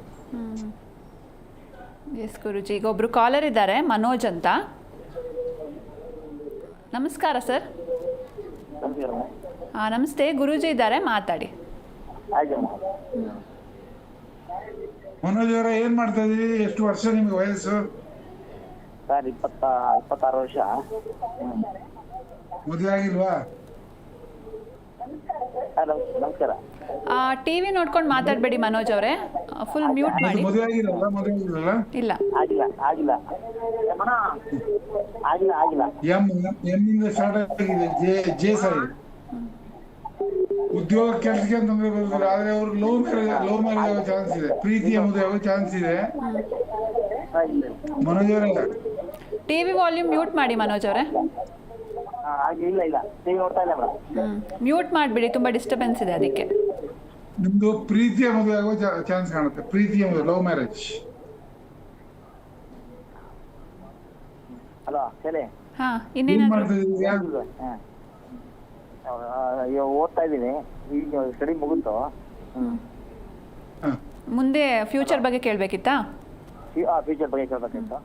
ಎಸ್ ಗುರುಜಿ, ಈಗ ಒಬ್ರು ಕಾಲರ್ ಇದ್ದಾರೆ, ಮನೋಜ್ ಅಂತ. ನಮಸ್ಕಾರ ಸರ್. ನಮಸ್ತೆ, ಗುರೂಜಿ ಇದ್ದಾರೆ, ಮಾತಾಡಿ. ಮನೋಜ್ ಅವರ ಏನ್ ಮಾಡ್ತಾ ಇದೀವಿ? ಎಷ್ಟು ವರ್ಷ ನಿಮ್ಗೆ ವಯಸ್ಸು? ಸರ್ 26 ವರ್ಷ. ಮದುವೆ ಆಗಿಲ್ವಾ? ಹಲೋ, ನಮಸ್ಕಾರ. ಟಿವಿ ನೋಡ್ಕೊಂಡು ಮಾತಾಡಬೇಡಿ ಮನೋಜ್ ಅವರೇ, ಫುಲ್ ಮ್ಯೂಟ್ ಮಾಡಿ. ಮದುವೆ ಆಗಿರಲ್ಲ? ಇಲ್ಲ, ಆಗಿಲ್ಲ. ಎಂ ಇಂದ ಸ್ಟಾರ್ಟ್ ಆಗಿದೆ, ಜೆ ಸಾಯಿ. ಉದ್ಯೋಗ ಕೆಲಸಕ್ಕೆ ಅಂತಂದ್ರೆ ಬರ್ತಾರೆ, ಆದ್ರೆ ಅವ್ರು ಲವ್ ಮ್ಯಾರೇಜ್ ಆಗೋ ಚಾನ್ಸ್ ಇದೆ, ಪ್ರೀತಿಯ ಮದುವೆ ಆಗೋ ಚಾನ್ಸ್ ಇದೆ. ಮನೋಜ್ ಅವರೇ, ಟಿವಿ ವಾಲ್ಯೂಮ್ ಮ್ಯೂಟ್ ಮಾಡಿ ಮನೋಜ್ ಅವರೇ. ಇಲ್ಲ, ಟಿವಿ ನೋಡ್ತಾ ಇಲ್ಲ ಮೇಡಮ್. ಮ್ಯೂಟ್ ಮಾಡಿಬಿಡಿ, ತುಂಬಾ ಡಿಸ್ಟರ್ಬೆನ್ಸ್ ಇದೆ ಅದಕ್ಕೆ. ನಿಮ್ದು ಪ್ರೀತಿಯ ಮದುವೆ ಆಗೋ ಚಾನ್ಸ್ ಕಾಣುತ್ತೆ, ಪ್ರೀತಿಯ ಮದುವೆ, ಲವ್ ಮ್ಯಾರೇಜ್. ಹಲೋ, ಹೇಳಿ. ಇನ್ನೇನಾದ್ರು? ಓದ್ತಾ ಇದೀನಿ, ಈಗ ಸ್ಟಡಿ ಮುಗಿತು. ಮುಂದೆ ಫ್ಯೂಚರ್ ಬಗ್ಗೆ ಕೇಳಬೇಕಿತ್ತಾ? ಫ್ಯೂಚರ್ ಬಗ್ಗೆ ಕೇಳಬೇಕಿತ್ತು.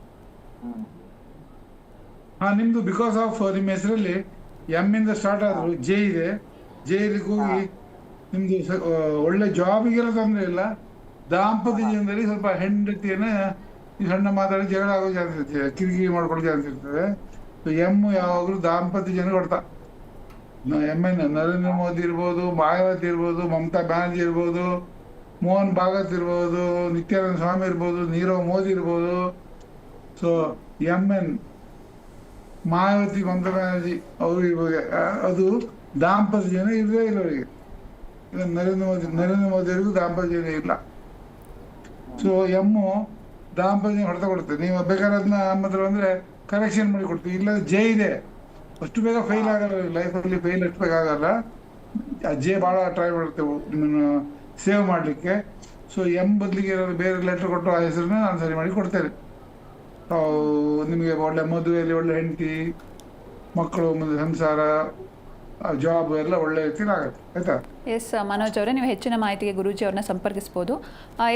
ನಿಮ್ದು ಬಿಕಾಸ್ ಆಫ್ ನಿಮ್ಮ ಹೆಸರಲ್ಲಿ ಎಂ ಇಂದ ಸ್ಟಾರ್ಟ್ ಆದ್ರು, ಜೆ ಇದೆ, ಜೈಲಿಗೆ ಹೋಗಿ ನಿಮ್ದು ಒಳ್ಳೆ ಜಾಬಿಗೆಲ್ಲ ತೊಂದರೆ ಇಲ್ಲ. ದಾಂಪತ್ಯ ಜೀವನದಲ್ಲಿ ಸ್ವಲ್ಪ ಹೆಂಡತಿಯನ್ನ ಸಣ್ಣ ಮಾತಾಡಿ ಜಗಳ ಆಗೋ ಚಾನ್ಸ್ ಇರ್ತದೆ, ಕಿರಿಕಿರಿ ಮಾಡ್ಕೊಳ್ಳೋ ಚಾನ್ಸ್ ಇರ್ತದೆ. ಸೊ ಎಂ ಯಾವಾಗಲೂ ದಾಂಪತ್ಯ ಜನ ಕೊಡ್ತಾ. MN ನರೇಂದ್ರ ಮೋದಿ ಇರ್ಬೋದು, ಮಾಯಾವತಿ ಇರ್ಬೋದು, ಮಮತಾ ಬ್ಯಾನರ್ಜಿ ಇರ್ಬೋದು, ಮೋಹನ್ ಭಾಗವತ್ ಇರ್ಬೋದು, ನಿತ್ಯಾನಂದ ಸ್ವಾಮಿ ಇರ್ಬೋದು, ನೀರವ್ ಮೋದಿ ಇರ್ಬೋದು. ಸೊ MN ಮಾಯಾವತಿ, ಮಮತಾ ಬ್ಯಾನರ್ಜಿ ಅವರು ಇರ್ಬೋದು. ಅದು ದಾಂಪತ್ಯ ಜನ ಇರದೇ ಇಲ್ಲ ಅವರಿಗೆ. ನರೇಂದ್ರ ಮೋದಿಯವರಿಗೂ ದಾಂಪತ್ಯ ಜನ ಇಲ್ಲ. ಸೊ ಎಮ್ಮು ದಾಂಪತ್ಯ ಹೊಡೆತ ಕೊಡುತ್ತೆ. ನೀವು ಬೇಕಾದ್ರೆ ಅದನ್ನ ನಮ್ಮ ಹತ್ರ ಬಂದ್ರೆ ಕರೆಕ್ಷನ್ ಮಾಡಿ ಕೊಡ್ತೀವಿ. ಇಲ್ಲ ಜೆ ಇದೆ, ಅಷ್ಟು ಬೇಗ ಫೇಲ್ ಆಗಲ್ಲ ಲೈಫಲ್ಲಿ, ಫೇಲ್ ಅಷ್ಟು ಬೇಗ ಆಗಲ್ಲ. ಜೆ ಭಾಳ ಟ್ರೈ ಮಾಡುತ್ತೆ ನಿಮ್ಮನ್ನು ಸೇವ್ ಮಾಡಲಿಕ್ಕೆ. ಸೊ ಎಂ ಬದಲಿಗೆ ಏನಾದ್ರು ಬೇರೆ ಲೆಟರ್ ಕೊಟ್ಟು ಆ ಹೆಸರನ್ನ ನಾನು ಸರಿ ಮಾಡಿ ಕೊಡ್ತೇನೆ. ನಿಮಗೆ ಒಳ್ಳೆ ಮದುವೆಯಲ್ಲಿ ಒಳ್ಳೆ ಹೆಂಡತಿ, ಮಕ್ಕಳು, ಸಂಸಾರ, ಜಾಬ್ ಎಲ್ಲ ಒಳ್ಳೆ ರೀತಿಯಲ್ಲಿ ಆಗುತ್ತೆ. ಆಯ್ತಾ? ಎಸ್ ಮನೋಜ್ ಅವರೇ, ನೀವು ಹೆಚ್ಚಿನ ಮಾಹಿತಿಗೆ ಗುರೂಜಿ ಅವ್ರನ್ನ ಸಂಪರ್ಕಿಸ್ಬೋದು.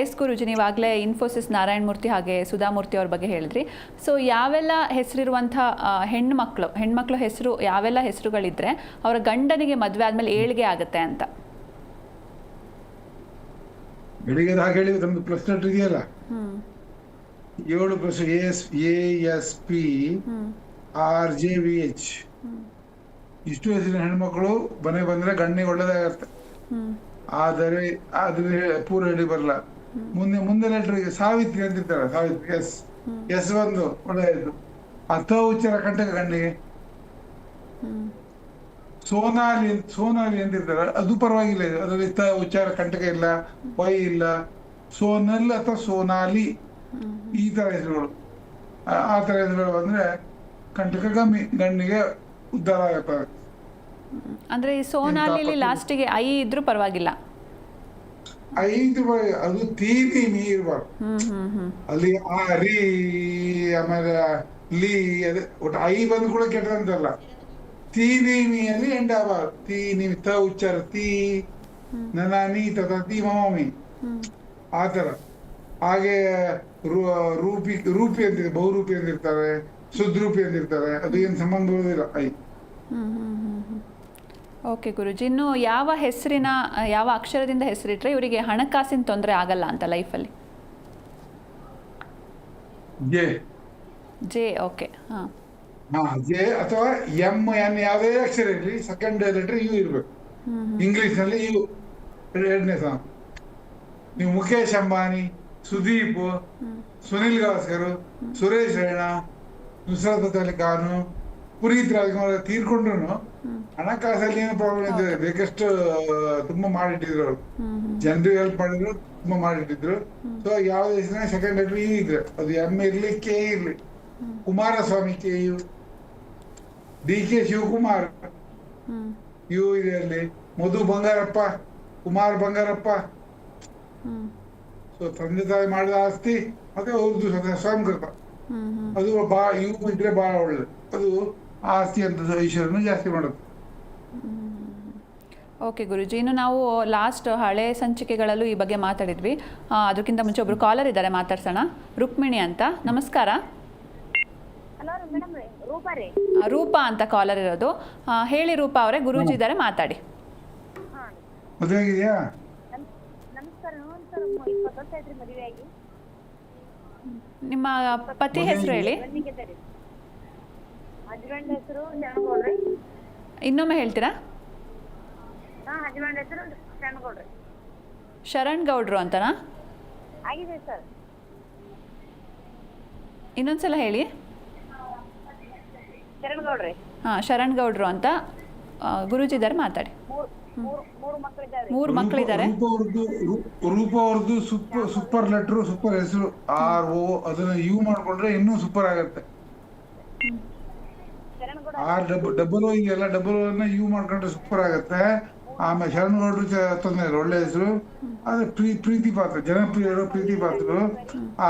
ಎಸ್ ಗುರೂಜಿ, ನೀವಾಗಲೇ ಇನ್ಫೋಸಿಸ್ ನಾರಾಯಣಮೂರ್ತಿ ಹಾಗೆ ಸುಧಾಮೂರ್ತಿ ಅವ್ರ ಬಗ್ಗೆ ಹೇಳಿದ್ರಿ. ಸೊ ಯಾವೆಲ್ಲ ಹೆಸರಿರುವಂಥ ಹೆಣ್ಮಕ್ಳು ಹೆಸರು, ಯಾವೆಲ್ಲ ಹೆಸರುಗಳಿದ್ರೆ ಅವರ ಗಂಡನಿಗೆ ಮದುವೆ ಆದಮೇಲೆ ಏಳಿಗೆ ಆಗುತ್ತೆ ಅಂತ? ಬೆಳಿಗ್ಗೆ ಹಾಗೆ ಹೇಳಿದ್ರೆ ನಮ್ದು ಪ್ಲಸ್ ಲೆಟರ್ ಇದೆಯಲ್ಲ, 7 ಪ್ಲಸ್ ASP RJVH, ಇಷ್ಟು ಹೆಸರಿನ ಹೆಣ್ಮಕ್ಳು ಮನೆ ಬಂದ್ರೆ ಗಂಡಿಗೆ ಒಳ್ಳೇದಾಗತ್ತೆ. ಆದರೆ ಪೂರ ಹೇಳಿ ಬರಲ್ಲ. ಮುಂದೆ ಲೆಟರ್ಗೆ ಸಾವಿತ್ರಿ ಅಂತಿರ್ತಾರೆ, ಸಾವಿತ್ರಿ ಎಸ್ ಒಂದು ಒಳ್ಳೆಯದು. ಅಥ ಉಚ್ಚಾರ ಕಂಟಕ ಗಂಡಿಗೆ. ಸೋನಾಲಿ ಅಂತಿರ್ತಾರೆ, ಅದು ಪರವಾಗಿಲ್ಲ, ಅದರಲ್ಲಿ ತ ಉಚ್ಚಾರ ಕಂಟಕ ಇಲ್ಲ, ವೈ ಇಲ್ಲ. ಸೋನಲ್ ಅಥವಾ ಸೋನಾಲಿ, ಈ ತರ ಹೆಸರುಗಳು, ಆ ತರ ಹೆಸರುಗಳು ಬಂದ್ರೆ ಕಂಟಕ ಕಮ್ಮಿ, ಗಂಡಿಗೆ ಉದ್ಧಾರ ಆಗತ್ತೆ. ಅಂದ್ರೆ ಈ ಸೋನಾಲಿ ಲಾಸ್ಟಿಗೆ ಐ ಇದ್ರೂ ಪರವಾಗಿಲ್ಲ. 5 ಅದು ತೀನಿ ಇರ್ಬಾರ್ದು. ಅಲ್ಲಿ ಆ ರೀ ಆಮೇಲೆ ಲೀ ಅದೇ ಒಟ್ಟು ಐ ಬಂದು ಕೂಡ ಕೆಟ್ಟದಂತಲ್ಲ. ತೀನಿಮಿಯಲ್ಲಿ ಎಂಡ್ ಆಗಬಾರ್ದು. ತೀನಿ ತ ಉಚ್ಚಾರ ತೀ ನನಾನಿ ತತಿ ಮಮಾಮಿ, ಆ ತರ. ಹಾಗೆ ರೂಪಿ ಅಂತಿರ್ತಾರೆ, ಬಹುರೂಪಿ ಅಂತಿರ್ತಾರೆ, ಸುದ್ರೂಪಿ ಅಂತಿರ್ತಾರೆ, ಅದು ಏನು ಸಂಬಂಧ ಬರೋದಿಲ್ಲ ಐ. ಓಕೆ ಗುರುಜಿ, ಇನ್ನು ಯಾವ ಹೆಸರಿನ, ಯಾವ ಅಕ್ಷರದಿಂದ ಹೆಸರಿಟ್ರೆ ಇವರಿಗೆ ಹಣಕಾಸಿನ ತೊಂದರೆ ಆಗಲ್ಲ ಅಂತ ಲೈಫಲ್ಲಿ? ಜೆ. ಓಕೆ, ಹಾಂ. ಜೆ ಅಥವಾ MN ಯಾವುದೇ ಅಕ್ಷರ ಇರಲಿ, ಸೆಕೆಂಡ್ ಲೆಟರ್ ಯು ಇರ್ಬೇಕು. ಇಂಗ್ಲಿಷ್ ನಲ್ಲಿ ಯು ಎರಡನೇ ಸಾಂಗ್. ನೀವು ಮುಖೇಶ್ ಅಂಬಾನಿ, ಸುದೀಪ್, ಸುನಿಲ್ ಗವಾಸ್ಕರ್, ಸುರೇಶ್ ರೈನಾ, ನುಸ್ರತ್ ಫತೇ ಅಲಿ ಖಾನ್, ಪುನೀತ್ ರಾಜ್ಕುಮಾರ್ ತೀರ್ಕೊಂಡ್ರು ಹಣಕಾಸಲ್ಲಿ ಏನು ಪ್ರಾಬ್ಲಮ್ ಇದೆ, ಬೇಕಷ್ಟು ತುಂಬಾ ಮಾಡಿಟ್ಟಿದ್ರು ಅವರು, ಜನರಿಗೆ ಹೆಲ್ಪ್ ಮಾಡಿದ್ರು, ತುಂಬಾ ಮಾಡಿಟ್ಟಿದ್ರು. ಸೊ ಯಾವ್ದು ಹೆಸರಿನ ಸೆಕೆಂಡ್ ಲೆಟರ್ ಯು ಇದ್ರೆ, ಅದು M ಇರ್ಲಿ ಕೆ ಇರ್ಲಿ. ಕುಮಾರಸ್ವಾಮಿ ಕೆ ಯು, DK ಶಿವಕುಮಾರ್ ಯು ಇದೆ ಅಲ್ಲಿ. ಮಧು ಬಂಗಾರಪ್ಪ, ಕುಮಾರ್ ಬಂಗಾರಪ್ಪ. ಸೊ ತಂದೆ ತಾಯಿ ಮಾಡಿದ ಆಸ್ತಿ ಮತ್ತೆ ಅವ್ರದ್ದು ಸ್ವಯಂಕೃತ, ಅದು ಯು ಇದ್ರೆ ಬಹಳ ಒಳ್ಳೇದು. ಅದು ಆಸ್ತಿ ಅಂತ ಐಶ್ವರ್ಯನ ಜಾಸ್ತಿ ಮಾಡುತ್ತೆ. ಓಕೆ ಗುರುಜಿ, ಇನ್ನು ನಾವು ಲಾಸ್ಟ್ ಹಳೆ ಸಂಚಿಕೆಗಳಲ್ಲೂ ಈ ಬಗ್ಗೆ ಮಾತಾಡಿದ್ವಿ. ಅದಕ್ಕಿಂತ ಮುಂಚೆ ಒಬ್ರು ಕಾಲರ್ ಇದ್ದಾರೆ, ಮಾತಾಡ್ಸೋಣ. ರುಕ್ಮಿಣಿ ಅಂತ, ನಮಸ್ಕಾರ. ರೂಪಾ ಅಂತ ಕಾಲರ್ ಇರೋದು. ಹೇಳಿ ರೂಪಾ ಅವರೇ, ಗುರೂಜಿ ಇದ್ದಾರೆ, ಮಾತಾಡಿ. ಮದುವೆ ಆಗಿದೆಯಾ? ನಿಮ್ಮ ಪತಿ ಹೆಸರು ಹೇಳಿ. ಇನ್ನೊಮ್ಮೆ ಹೇಳ್ತೀರಾ? ಶರಣ್ ಗೌಡ್ರು ಅಂತನಾ? ಇನ್ನೊಂದ್ಸಲ ಹೇಳಿ. ಹಾಂ, ಶರಣ್ ಗೌಡ್ರು ಅಂತ. ಗುರೂಜಿ ಇದ್ದಾರೆ, ಮಾತಾಡಿ. 3 ಮಕ್ಕಳಿದ್ದಾರೆ. ರೂಪ ಅವ್ರದ್ದು ಸೂಪರ್ ಲೆಟ್ರು, ಸೂಪರ್ ಹೆಸರು RO, ಅದನ್ನ ಯು ಮಾಡ್ಕೊಂಡ್ರೆ ಇನ್ನೂ ಸೂಪರ್ ಆಗತ್ತೆ. ಡಬಲ್ ಇದೆಯಲ್ಲ, ಡಬಲ್ ಯು ಮಾಡ್ಕೊಂಡ್ರೆ ಸೂಪರ್ ಆಗತ್ತೆ. ಆಮೇಲೆ ಶರಣ್ ಗೌಡ್ರು ತೊಂದರೆ ಇಲ್ಲ, ಒಳ್ಳೆ ಹೆಸರು. ಆದ್ರೆ ಪ್ರೀತಿ ಪಾತ್ರ, ಜನಪ್ರಿಯರು, ಪ್ರೀತಿ ಪಾತ್ರರು.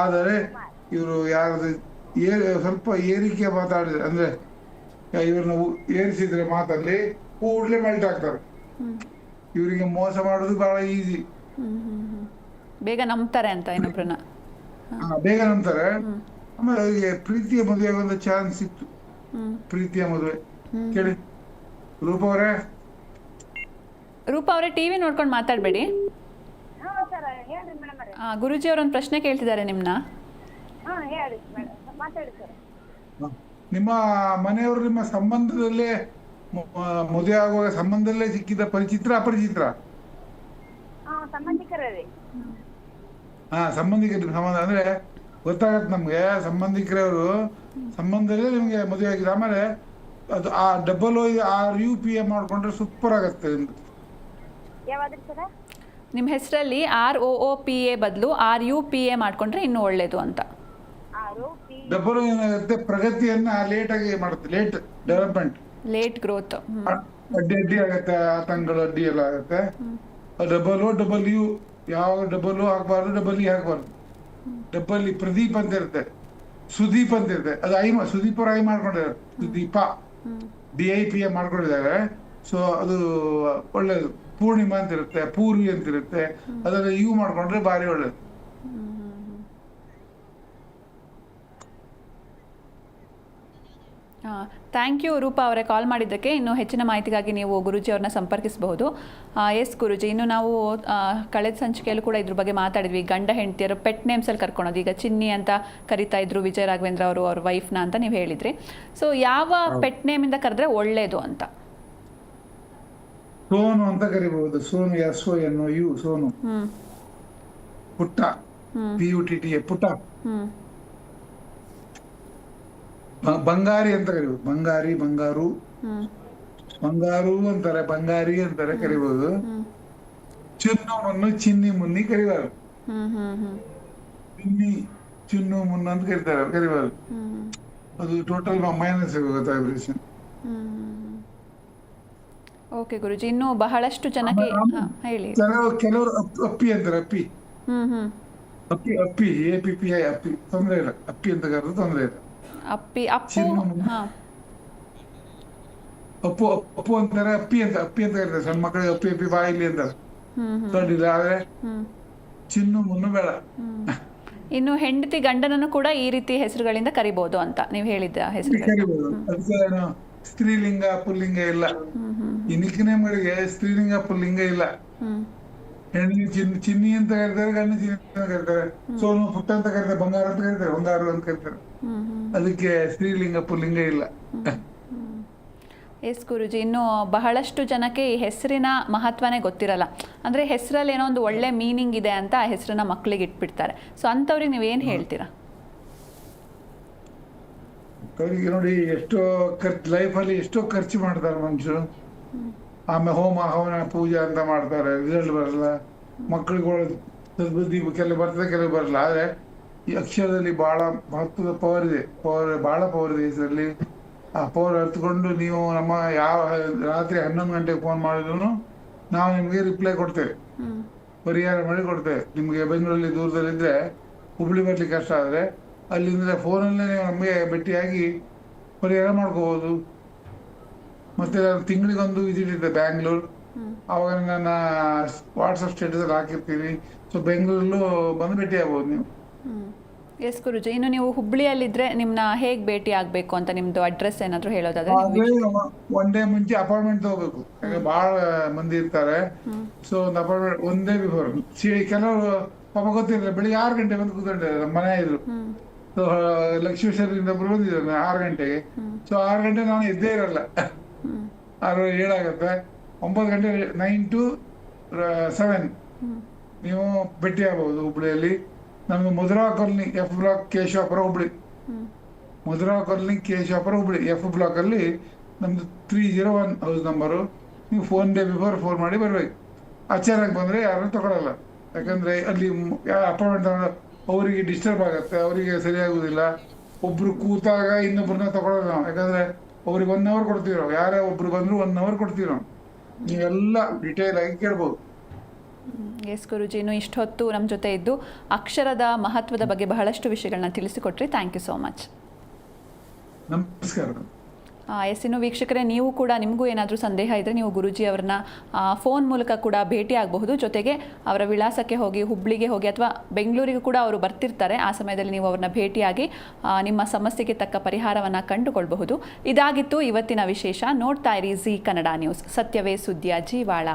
ಆದರೆ ಇವರು ಯಾರದು ಸ್ವಲ್ಪ ಏರಿಕೆ ಮಾತಾಡಿದ್ರೆ, ಅಂದ್ರೆ ಇವ್ರನ್ನ ಏರಿಸಿದ್ರೆ ಮಾತಲ್ಲಿ ಕೂಡ್ಲೆ ಮೆಲ್ಟ್ ಆಗ್ತಾರೆ. ಇವರಿಗೆ ಮೋಸ ಮಾಡೋದು ಬಹಳ ಈಸಿ, ಬೇಗ ನಂಬ್ತಾರೆ ಅಂತ ಇನ್ನೊಬ್ರನ್ನ. ಬೇಗ ನಂಬ್ತಾರೆ. ಆಮೇಲೆ ಅವರಿಗೆ ಪ್ರೀತಿಯ ಮದುವೆ ಆಗುವಂತ ಚಾನ್ಸ್ ಇತ್ತು. ಪ್ರೀತಿಯ ಮದುವೆ ಕೇಳಿ. ರೂಪಾ ಅವರೇ ಟಿವಿ ನೋಡ್ಕೊಂಡು ಮಾತಾಡಬೇಡಿ. ಗುರೂಜಿ ಅವರೊಂದು ಪ್ರಶ್ನೆ ಕೇಳ್ತಿದ್ದಾರೆ ನಿಮ್ಮನ್ನ. ನಿಮ್ಮ ಮನೆಯವರು ನಿಮ್ಮ ಸಂಬಂಧದಲ್ಲೇ ಮದುವೆ ಆಗುವಾಗ ಸಂಬಂಧದಲ್ಲೇ ಸಿಕ್ಕಿದ ಪರಿಚಿತ್ರ ಅಪರಿಚಿತ್ರ? ಸಂಬಂಧಿಕರ ಸಂಬಂಧ ಅಂದ್ರೆ ಗೊತ್ತಾಗತ್ತೆ ನಮ್ಗೆ. ಸಂಬಂಧಿಕರವರು ಸಂಬಂಧದಲ್ಲೇ ನಿಮ್ಗೆ ಮದುವೆ ಆಗಿದೆ. ಆಮೇಲೆ ಅದು ಆ ಡಬಲ್ RUPA ಮಾಡ್ಕೊಂಡ್ರೆ ಸೂಪರ್ ಆಗತ್ತೆ. ನಿಮ್ಮ ಹೆಸರಲ್ಲಿ ROOPA ಬದಲು RUPA ಮಾಡ್ಕೊಂಡ್ರೆ ಇನ್ನೂ ಒಳ್ಳೇದು ಅಂತ. ಡಬಲ್ ಏನಾಗುತ್ತೆ, ಪ್ರಗತಿಯನ್ನ ಲೇಟ್ ಆಗಿ ಮಾಡುತ್ತೆ, ಲೇಟ್ ಡೆವಲಪ್ಮೆಂಟ್, ಲೇಟ್ ಗ್ರೋತ್, ಅಡ್ಡಿ ಆಗತ್ತೆ, ಆತಂಕಗಳು ಅಡ್ಡಿ ಎಲ್ಲ ಆಗತ್ತೆ. ಡಬಲ್ ಯು ಯಾವ ಡಬಲ್ ಹಾಕ್ಬಾರ್ದು, ಡಬಲ್ ಇ ಹಾಕ್ಬಾರ್ದು. ಡಬಲ್ ಇ ಪ್ರದೀಪ್ ಅಂತ ಇರುತ್ತೆ, ಸುದೀಪ್ ಅಂತ ಇರುತ್ತೆ, ಅದು ಸುದೀಪ್ ಅವ್ರ ಮಾಡ್ಕೊಂಡಿದ್ದಾರೆ, ಸುದೀಪ DIPA ಮಾಡ್ಕೊಂಡಿದ್ದಾರೆ. ಸೊ ಅದು ಒಳ್ಳೇದು. ಪೂರ್ಣಿಮಾ ಅಂತ ಇರುತ್ತೆ, ಪೂರ್ವಿ ಅಂತ ಇರುತ್ತೆ. ಅದನ್ನ ಯು ಮಾಡ್ಕೊಂಡ್ರೆ ಭಾರಿ ಒಳ್ಳೇದು. ಥ್ಯಾಂಕ್ ಯು ರೂಪಾ ಅವರೇ ಕಾಲ್ ಮಾಡಿದ್ದಕ್ಕೆ. ಇನ್ನು ಹೆಚ್ಚಿನ ಮಾಹಿತಿಗಾಗಿ ನೀವು ಗುರೂಜಿ ಅವ್ರನ್ನ ಸಂಪರ್ಕಿಸಬಹುದು. ಎಸ್ ಗುರೂಜಿ, ಇನ್ನು ನಾವು ಕಳೆದ ಸಂಚಿಕೆಯಲ್ಲೂ ಕೂಡ ಇದ್ರ ಬಗ್ಗೆ ಮಾತಾಡಿದ್ವಿ. ಗಂಡ ಹೆಂಡತಿಯರು ಪೆಟ್ ನೇಮ್ಸಲ್ಲಿ ಕರ್ಕೊಳೋದು. ಈಗ ಚಿನ್ನಿ ಅಂತ ಕರಿತಾ ಇದ್ರು ವಿಜಯ ರಾಘವೇಂದ್ರ ಅವರು ಅವ್ರ ವೈಫ್ನ ಅಂತ ನೀವು ಹೇಳಿದ್ರಿ. ಸೊ ಯಾವ ಪೆಟ್ ನೇಮಿಂದ ಕರೆದ್ರೆ ಒಳ್ಳೇದು ಅಂತ? ಸೋನು ಅಂತ ಕರಿಬಹುದು. ಸೋನು, SONU, ಸೋನು. ಪುಟ್ಟ, PUTTA, ಪುಟ್ಟ. ಬಂಗಾರಿ ಅಂತ ಕರಿಬಹುದು. ಬಂಗಾರಿ, ಬಂಗಾರು, ಬಂಗಾರು ಅಂತಾರೆ, ಬಂಗಾರಿ ಅಂತಾರೆ ಕರಿಬಹುದು. ಚುನ್ನು ಮುನ್ನು, ಚಿನ್ನಿ ಮುನ್ನಿ ಕರಿಬಾರ್ದು. ಚಿನ್ನಿ, ಚುನ್ನು ಮುನ್ನು ಅಂತ ಕರಿತಾರೆ, ಕರಿಬಾರ್ದು. ಅದು ಟೋಟಲ್ ಮೈನಸ್ ಆಗುತ್ತೆ ವೈಬ್ರೇಷನ್. ಓಕೆ ಗುರುಜಿ, ಇನ್ನು ಬಹಳಷ್ಟು ಜನಕ್ಕೆ ಹೇಳಿ. ಕೆಲವರು ಅಪ್ಪಿ ಅಂತಾರೆ, ಅಪ್ಪಿ ಅಪ್ಪಿ ಅಪ್ಪಿ APPI, ಅಪ್ಪಿ. ತೊಂದ್ರೆ ಇಲ್ಲ, ಅಪ್ಪಿ ಅಂತ ಕರೆದು ತೊಂದ್ರೆ ಇಲ್ಲ. ಅಪ್ಪಿ, ಅಪ್ಪು, ಅಪ್ಪು ಅಪ್ಪು ಅಂತಾರೆ, ಅಪ್ಪಿ ಅಂತ ಕರೀತಾರೆ. ಸಣ್ಣ ಮಕ್ಕಳಿಗೆ ಅಪ್ಪಿ ಅಪ್ಪಿ ಬಾಯಿಲಿ ಅಂತಾರೆ. ದೊಡ್ಡಿಲ್ಲ, ಆದ್ರೆ ಚಿನ್ನು ಮುನ್ನು ಬೇಡ. ಇನ್ನು ಹೆಂಡತಿ ಗಂಡನನ್ನು ಕೂಡ ಈ ರೀತಿ ಹೆಸರುಗಳಿಂದ ಕರಿಬಹುದು ಅಂತ ನೀವು ಹೇಳಿದ್ದ ಹೆಸರು ಕರಿಬಹುದು. ಅದಕ್ಕೆ ಸ್ತ್ರೀಲಿಂಗ ಪುಲ್ಲಿಂಗ ಇಲ್ಲ. ಈ ನಿಕ್ ನೇಮ್ಗಳಿಗೆ ಸ್ತ್ರೀಲಿಂಗ ಪುಲ್ಲಿಂಗ ಇಲ್ಲ. ಹೆಣ್ಣು ಚಿನ್ನಿ ಅಂತ ಕರೀತಾರೆ, ಗಂಡು ಚಿನ್ನಿ ಅಂತ ಕರೀತಾರೆ. ಸೋನು, ಪುಟ್ಟ ಅಂತ ಕರೀತಾರೆ, ಬಂಗಾರ ಅಂತ ಕರೀತಾರೆ, ಬಂಗಾರು ಅಂತ ಕರೀತಾರೆ. ಅದಕ್ಕೆ ಸ್ತ್ರೀಲಿಂಗ ಪುಲ್ಲಿಂಗ ಇಲ್ಲ. ಎಸ್ ಗುರುಜಿ, ಇನ್ನು ಬಹಳಷ್ಟು ಜನಕ್ಕೆ ಈ ಹೆಸರಿನ ಮಹತ್ವನೇ ಗೊತ್ತಿರಲ್ಲ. ಅಂದರೆ ಹೆಸರಲ್ಲಿ ಏನೋ ಒಂದು ಒಳ್ಳೆ ಮೀನಿಂಗ್ ಇದೆ ಅಂತ ಆ ಹೆಸರನ್ನ ಮಕ್ಕಳಿಗೆ ಇಟ್ಬಿಡ್ತಾರೆ. ಸೊ ಅಂಥವ್ರಿಗೆ ನೀವೇನು ಹೇಳ್ತೀರಾ? ಅವರಿಗೆ ನೋಡಿ, ಎಷ್ಟೋ ಲೈಫಲ್ಲಿ ಎಷ್ಟೋ ಖರ್ಚು ಮಾಡ್ತಾರೆ ಮನುಷ್ಯರು. ಆಮೇಲೆ ಹೋಮ ಹವನ ಪೂಜೆ ಅಂತ ಮಾಡ್ತಾರೆ, ರಿಸಲ್ಟ್ ಬರಲ್ಲ. ಮಕ್ಕಳಿಗೆ ಬುದ್ಧಿ ಕೆಲವು ಬರ್ತದೆ, ಕೆಲವು ಬರಲ್ಲ. ಆದ್ರೆ ಈ ಅಕ್ಷರದಲ್ಲಿ ಬಹಳ ಮಹತ್ವದ ಪವರ್ ಇದೆ. ಬಹಳ ಪವರ್ ಇದೆ ಹೆಸರಲ್ಲಿ. ಆ ಪವರ್ ಅರ್ಥಕೊಂಡು ನೀವು ನಮ್ಮ ಯಾವ ರಾತ್ರಿ 11 ಗಂಟೆಗೆ ಫೋನ್ ಮಾಡಿದ್ರು ನಾವು ನಿಮ್ಗೆ ರಿಪ್ಲೈ ಕೊಡ್ತೇವೆ, ಪರಿಹಾರ ಮಾಡಿ ಕೊಡ್ತೇವೆ. ನಿಮ್ಗೆ ಬೆಂಗಳೂರಲ್ಲಿ ದೂರದಲ್ಲಿದ್ರೆ, ಹುಬ್ಳಿ ಬರ್ಲಿಕ್ಕೆ ಕಷ್ಟ ಆದ್ರೆ ಅಲ್ಲಿಂದ ಫೋನಲ್ಲೇ ನೀವು ನಮಗೆ ಭೇಟಿಯಾಗಿ ಪರಿಹಾರ ಮಾಡ್ಕೋಬಹುದು. ಮತ್ತೆ ತಿಂಗಳಿಗೊಂದು ವಿಸಿಟ್ ಇದೆ ಬ್ಯಾಂಗ್ಳೂರ್. ಅವಾಗ ನನ್ನ ವಾಟ್ಸಪ್ ಸ್ಟೇಟಸ್ ಅಲ್ಲಿ ಹಾಕಿರ್ತೀನಿ. ಸೊ ಬೆಂಗಳೂರಲ್ಲೂ ಬಂದು ಭೇಟಿ ಆಗ್ಬೋದು ನೀವು. ಎಸ್ ಗುರುಜಿ, ಇನ್ನು ನೀವು ಹುಬ್ಳಿಯಲ್ಲಿದ್ರೆ ನಿಮ್ನ ಹೇಗೆ ಭೇಟಿ ಆಗಬೇಕು ಅಂತ ನಿಮ್ದು ಅಡ್ರೆಸ್ ಏನಾದರೂ ಹೇಳೋದಾದ್ರೆ? ಒನ್ ಡೇ ಮುಂಚೆ ಅಪಾಯಿಂಟ್ಮೆಂಟ್ ತಗೋಬೇಕು. ಯಾಕಂದ್ರೆ ಬಹಳ ಮಂದಿ ಇರ್ತಾರೆ. ಸೊ ಒಂದು ಅಪಾಯಿಂಟ್ಮೆಂಟ್ ಒನ್ ಡೇ ಬಿಫೋರ್. ಕೆಲವರು ಪಾಪ ಗೊತ್ತಿರಲಿಲ್ಲ, ಬೆಳಿಗ್ಗೆ 6 ಗಂಟೆ ಬಂದು ಕೂತ್ಕೊಂಡಿದ್ದಾರೆ. ನಮ್ಮ ಮನೆ ಇದ್ರು. ಸೊ ಲಕ್ಷ್ಮೀಶ್ವರದಿಂದ ಒಬ್ರು ಬಂದಿದ್ದಾರೆ 6 ಗಂಟೆಗೆ. ಸೊ 6 ಗಂಟೆ ನಾನು ಎದ್ದೇ ಇರಲ್ಲ. 6:07 ಆಗುತ್ತೆ. 9 ಗಂಟೆ 9 to 7 ನೀವು ಭೇಟಿ ಆಗ್ಬಹುದು ಹುಬ್ಳಿಯಲ್ಲಿ. ನಮ್ದು Mudra colony, F block, Keshavapura, Hubli. Mudra colony, Keshavapura, Hubli. F block ಅಲ್ಲಿ ನಮ್ದು 301 ಹೌಸ್ ನಂಬರು. ನೀವು ಫೋನ್ ಡೇ ಬಿಫೋರ್ ಫೋನ್ ಮಾಡಿ ಬರ್ಬೇಕು. ಅಚಾನಕ್ ಬಂದ್ರೆ ಯಾರನ್ನು ತಗೊಳಲ್ಲ. ಯಾಕಂದ್ರೆ ಅಲ್ಲಿ ಅಪಾಯಿಂಟ್ಮೆಂಟ್ ಅವರಿಗೆ ಡಿಸ್ಟರ್ಬ್ ಆಗುತ್ತೆ, ಅವರಿಗೆ ಸರಿಯಾಗುದಿಲ್ಲ. ಒಬ್ರು ಕೂತಾಗ ಇನ್ನೊಬ್ರನ್ನ ತಗೊಳಲ್ಲ ನಾವು. ಯಾಕಂದ್ರೆ ಅವ್ರಿಗೆ 1 hour ಕೊಡ್ತೀವಿ ನಾವು. ಯಾರೇ ಒಬ್ರು ಬಂದ್ರು 1 hour ಕೊಡ್ತೀವಿ ನಾವು. ನೀವೆಲ್ಲ ಡಿಟೇಲ್ ಆಗಿ ಕೇಳ್ಬೋದು. ಎಸ್ ಗುರುಜಿ, ಇನ್ನು ಇಷ್ಟೊತ್ತು ನಮ್ಮ ಜೊತೆ ಇದ್ದು ಅಕ್ಷರದ ಮಹತ್ವದ ಬಗ್ಗೆ ಬಹಳಷ್ಟು ವಿಷಯಗಳನ್ನ ತಿಳಿಸಿಕೊಟ್ರಿ. Thank you so much. ನಮಸ್ಕಾರ. ಎಸ್, ಇನ್ನು ವೀಕ್ಷಕರೇ, ನೀವು ಕೂಡ ನಿಮಗೂ ಏನಾದರೂ ಸಂದೇಹ ಇದ್ದರೆ ನೀವು ಗುರೂಜಿ ಅವ್ರನ್ನ ಫೋನ್ ಮೂಲಕ ಕೂಡ ಭೇಟಿ ಆಗಬಹುದು. ಜೊತೆಗೆ ಅವರ ವಿಳಾಸಕ್ಕೆ ಹೋಗಿ, ಹುಬ್ಳಿಗೆ ಹೋಗಿ ಅಥವಾ ಬೆಂಗಳೂರಿಗೂ ಕೂಡ ಅವರು ಬರ್ತಿರ್ತಾರೆ. ಆ ಸಮಯದಲ್ಲಿ ನೀವು ಅವ್ರನ್ನ ಭೇಟಿಯಾಗಿ ನಿಮ್ಮ ಸಮಸ್ಯೆಗೆ ತಕ್ಕ ಪರಿಹಾರವನ್ನು ಕಂಡುಕೊಳ್ಬಹುದು. ಇದಾಗಿತ್ತು ಇವತ್ತಿನ ವಿಶೇಷ. ನೋಡ್ತಾ ಇರಿ ಜಿ ಕನ್ನಡ ನ್ಯೂಸ್. ಸತ್ಯವೇ ಸುದ್ದಿಯ ಜೀವಾಳ.